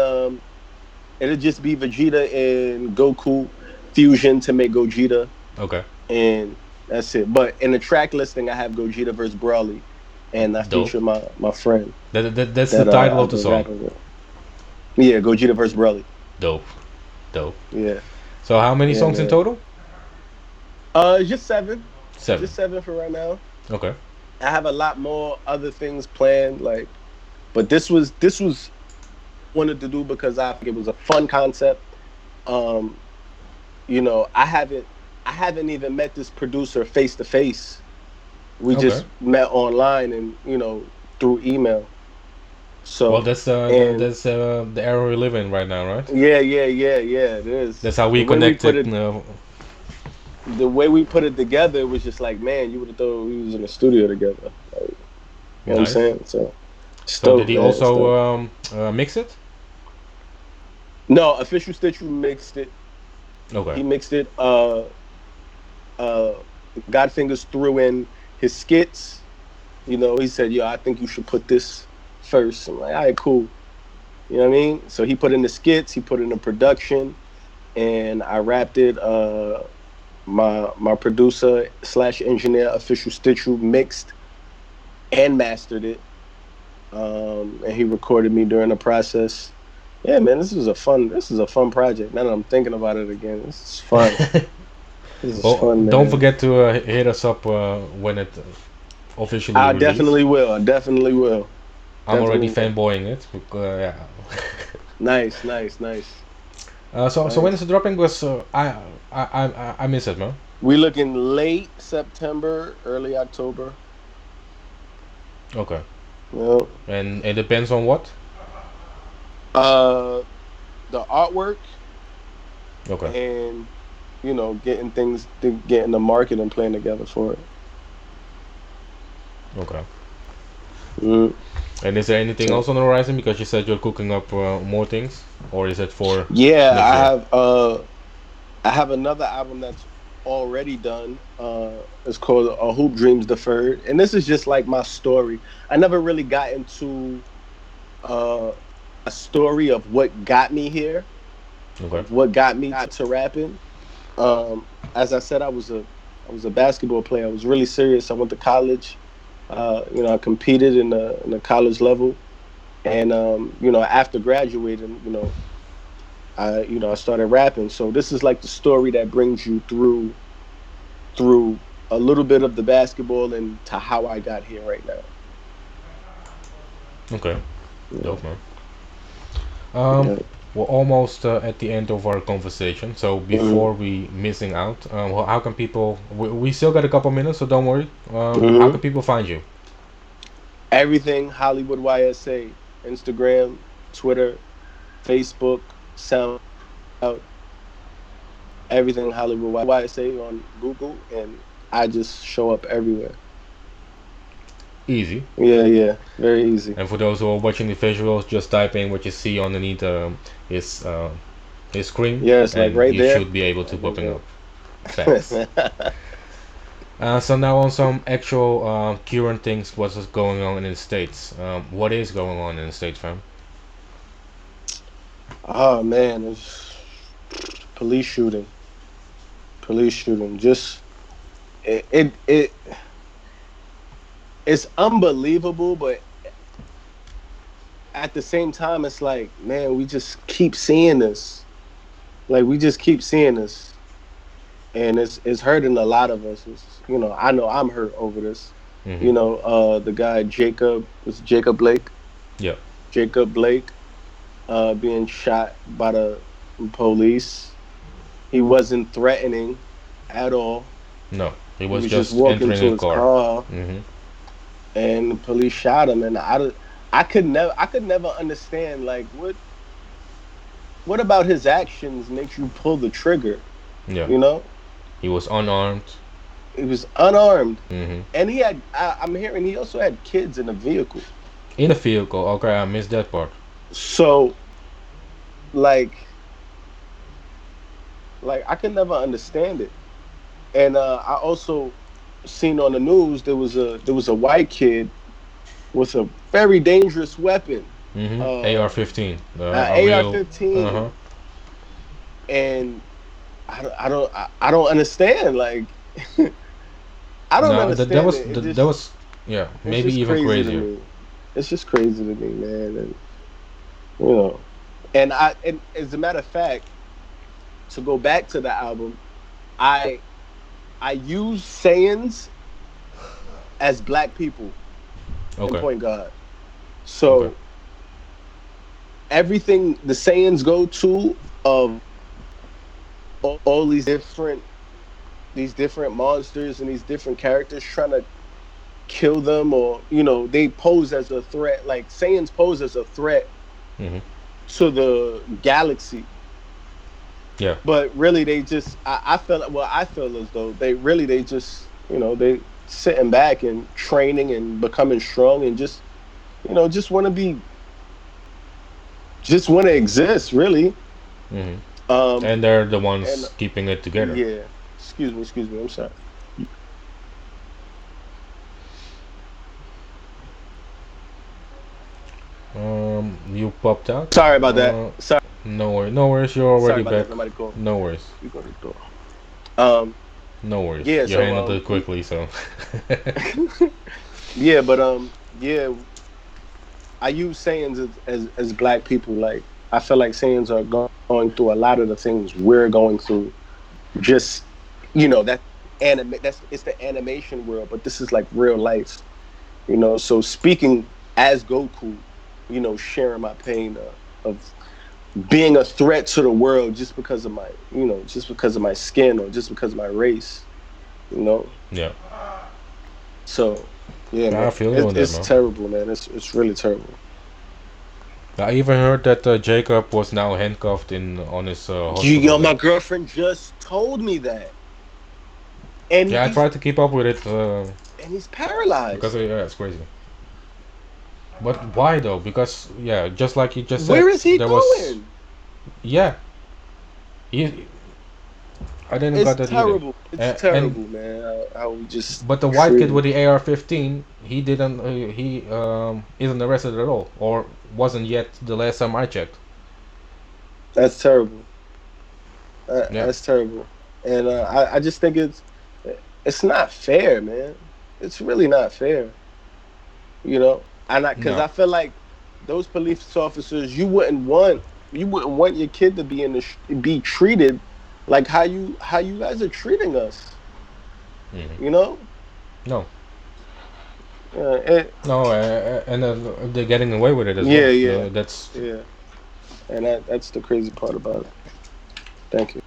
Goku fusion to make Gogeta. Okay. And that's it. But in the track listing, I have Gogeta versus Broly, and I Dope. feature my friend. That's the title of the song. Yeah, Gogeta versus Broly. Dope. Yeah. So how many songs in total? Just 7. 7. Just 7 for right now. Okay. I have a lot more other things planned, like, but this was wanted to do because I think it was a fun concept. You know, I haven't even met this producer face to face. We just met online and, you know, through email. So well, that's the era we live in right now, right? Yeah. It is. That's how we connected. The way we put it together was just like, man, you would have thought we was in the studio together. Like, you know what I'm saying? So did he also mix it? No, Official Stitch mixed it. Okay. He mixed it. Godfingers threw in his skits. You know, he said, "Yo, I think you should put this first." I'm like, "All right, cool." You know what I mean? So he put in the skits, he put in the production, and I rapped it. My producer / engineer, Official Stitch, mixed and mastered it. And he recorded me during the process. Yeah, man, this is a fun project. Now that I'm thinking about it again, this is fun. This is fun, man. Don't forget to hit us up when it officially I released. definitely will. I'm already fanboying it. Yeah. Nice. So when is it dropping? Was I miss it, man. We looking late September, early October. Okay. Yeah. And it depends on what? The artwork. Okay. And, you know, getting the market and playing together for it. Okay. Mm. And is there anything else on the horizon? Because you said you're cooking up more things, or is it for? Yeah, I have another album that's already done. It's called A Hoop Dreams Deferred, and this is just like my story. I never really got into a story of what got me here, what got me to rapping. As I said, I was a basketball player. I was really serious. I went to college. You know, I competed in the college level, and you know, after graduating, you know, I started rapping. So this is like the story that brings you through a little bit of the basketball and to how I got here right now. Okay, dope, man. We're almost at the end of our conversation. So before we missing out, how can people? We still got a couple minutes, so don't worry. How can people find you? Everything Hollywood YSA, Instagram, Twitter, Facebook, SoundCloud. Everything Hollywood YSA on Google, and I just show up everywhere. Easy. Yeah, very easy. And for those who are watching the visuals, just type in what you see underneath his screen. Yes, like right you there. You should be able to popping up fast. So now on some actual current things, what's going on in the States? What is going on in the States, fam? Oh man, it's police shooting. Just it's unbelievable, but at the same time, it's like, man, we just keep seeing this. Like, we just keep seeing this. And it's hurting a lot of us. You know I'm hurt over this. Mm-hmm. You know, the guy Jacob Blake. Yeah. Jacob Blake being shot by the police. He wasn't threatening at all. No, he was just walking to his car. Mm-hmm. And the police shot him, and I could never understand, like, what about his actions makes you pull the trigger? Yeah, you know, he was unarmed. Mm-hmm. And he had. I'm hearing he also had kids in the vehicle. In the vehicle, okay, I missed that part. So, like I could never understand it. And I also seen on the news there was a white kid with a very dangerous weapon, AR-15, a real. Uh AR-15, huh. and I don't understand. Like, I don't No, that understand was it. that was yeah, It's maybe just even crazy to crazier. me. It's just crazy to me, man. And you know, and as a matter of fact, to go back to the album, I I use sayings as black people in Okay. Point God. Okay. So everything the sayings go to of all these different monsters and these different characters trying to kill them, or they pose as a threat. Like Saiyans pose as a threat Mhm. to the galaxy, Yeah. but really they just I feel as though they just they sitting back and training and becoming strong and just want to be just want to exist, really. Mhm. um And they're the and ones keeping it together. yeah, excuse me, I'm sorry. You popped out. Sorry about that. No worries. No worries. You're Sorry already about back. that. Somebody called. No worries. You go to the door. Um, No worries. yeah. You handled it quickly, so. Yeah, but yeah. I use sayings as black people. Like I feel like sayings are going through a lot of the things we're going through. Just that That's it's the animation world, but this is like real life. So speaking as Goku, sharing my pain of being a threat to the world just because of my skin or just because of my race. You know. Yeah. So, yeah, I man, feel you on that, it's man. terrible, man. It's really terrible. I even heard that Jacob was now handcuffed in on his hospital Yo, my bed. girlfriend just told me that, and Yeah, I tried to keep up with it he's because paralyzed. yeah, it's crazy. But why though? Because yeah, just like you just said, Where is he there was going? yeah. He, I didn't It's got that either. terrible. It's And terrible, man. How we just but the white kid treated. with the AR-15, he didn't. He isn't arrested at all, or wasn't yet the last time I checked. That's terrible. Yeah. That's terrible. And I just think it's not fair, man. It's really not fair. And because No. I feel like those police officers, you wouldn't want your kid to be be treated like how you guys are treating us. Hmm. You know, No. uh, it, No. And they're getting away with it as yeah, well. yeah, That's yeah, and that's the crazy part about it. Thank you.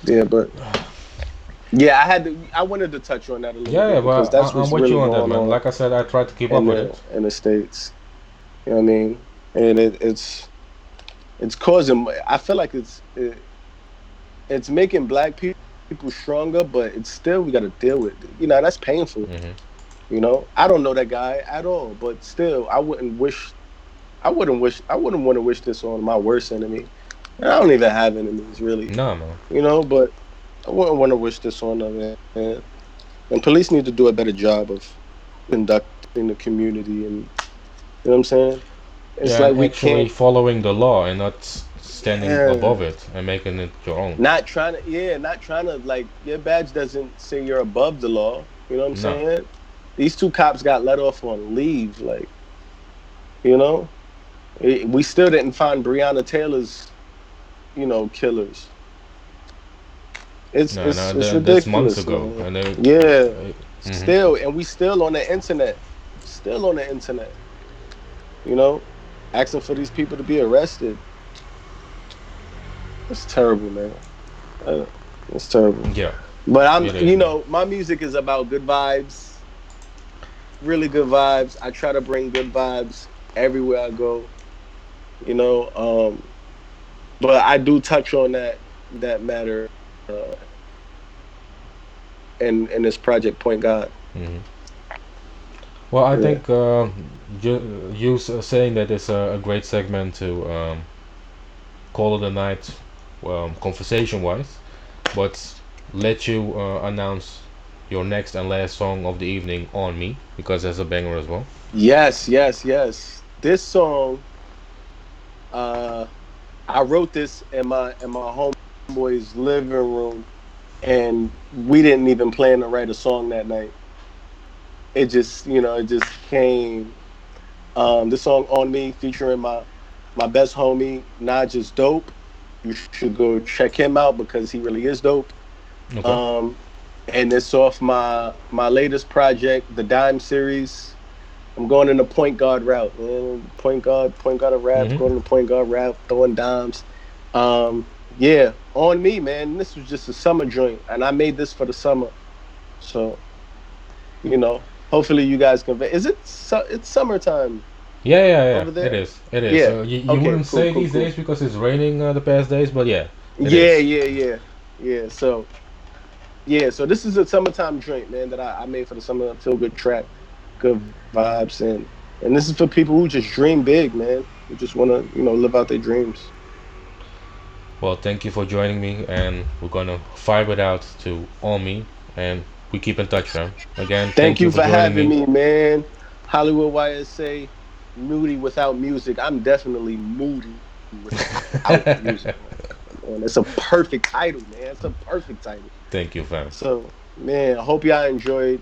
Yeah, but yeah, I wanted to touch on that a little yeah. bit Yeah, because but that's I'm what's with really you on that, going man. on Like I said, I tried to keep up with it. in the states. You know what I mean? And it's causing. I feel like it's making black people stronger, but it's still we got to deal with it. That's painful. Hmm. I don't know that guy at all, but still, I wouldn't want to wish this on my worst enemy. And I don't even have enemies really, No, man. but I wouldn't want to wish this on them, man. And police need to do a better job of conducting the community, and you know what I'm saying. It's Yeah, like and we actually can't. following the law and not standing Yeah. above it and making it your own. Not trying to, like, your badge doesn't say you're above the law. You know what I'm No. saying? These two cops got let off on leave, like, you know. We still didn't find Breonna Taylor's, killers. No, no, It's that's months ridiculous, ago, man. and they. Yeah, Mhm. still, and we still on the internet, you know, asking for these people to be arrested. It's terrible, man. Uh, It's terrible. Yeah, But it is, man. my music is about good vibes, really good vibes. I try to bring good vibes everywhere I go, you know. But I do touch on that matter uh, in this project, Point God. Hmm. Well, I Yeah. think you saying that is a great segment to call it a night, conversation-wise. but let you announce your next and last song of the evening, On Me, because that's a banger as well. Yes. This song, I wrote this in my homeboy's living room, and we didn't even plan to write a song that night. It just came. This song On Me featuring my best homie, Not Just Dope. You should go check him out because he really is dope. Okay. And it's off my latest project, the Dime series. I'm going in the point guard route, man. Point guard of rap, going in the point guard route, throwing dimes. Yeah, On Me, man. This was just a summer joint, and I made this for the summer. So, hopefully you guys can. It's summertime. Yeah. Over there? It is. Yeah. You Okay, wouldn't say cool. these days because it's raining the past days, but yeah. Yeah. So this is a summertime joint, man, that I made for the summer. Feel good track, good vibes, and this is for people who just dream big, man. Who just want to, live out their dreams. Well, thank you for joining me, and we're gonna vibe it out to On Me, and we keep in touch, man. Again, Thank you for joining having me, man. Hollywood YSA, Moody without music. I'm definitely Moody without music. Man, it's a perfect title, man. It's a perfect title. Thank you, fam. So, man, I hope y'all enjoyed.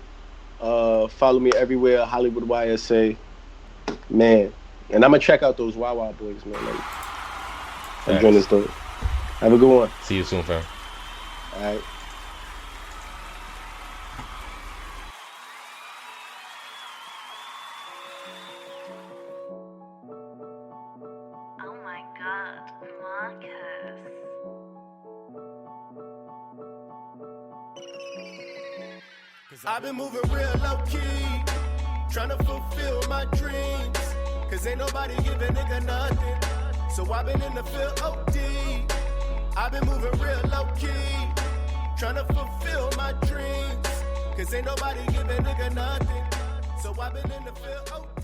Follow me everywhere, Hollywood YSA, man. And I'm gonna check out those Wawa boys, man. I'm enjoying this dope. Have a good one. See you soon, fam. All right. Oh my God, Marcus. I've been moving real low key, trying to fulfill my dreams. Cause ain't nobody giving nigga nothing. So I've been in the field OD. I've been moving real low key, trying to fulfill my dreams. Cause ain't nobody giving nigga nothing. So I've been in the field OD.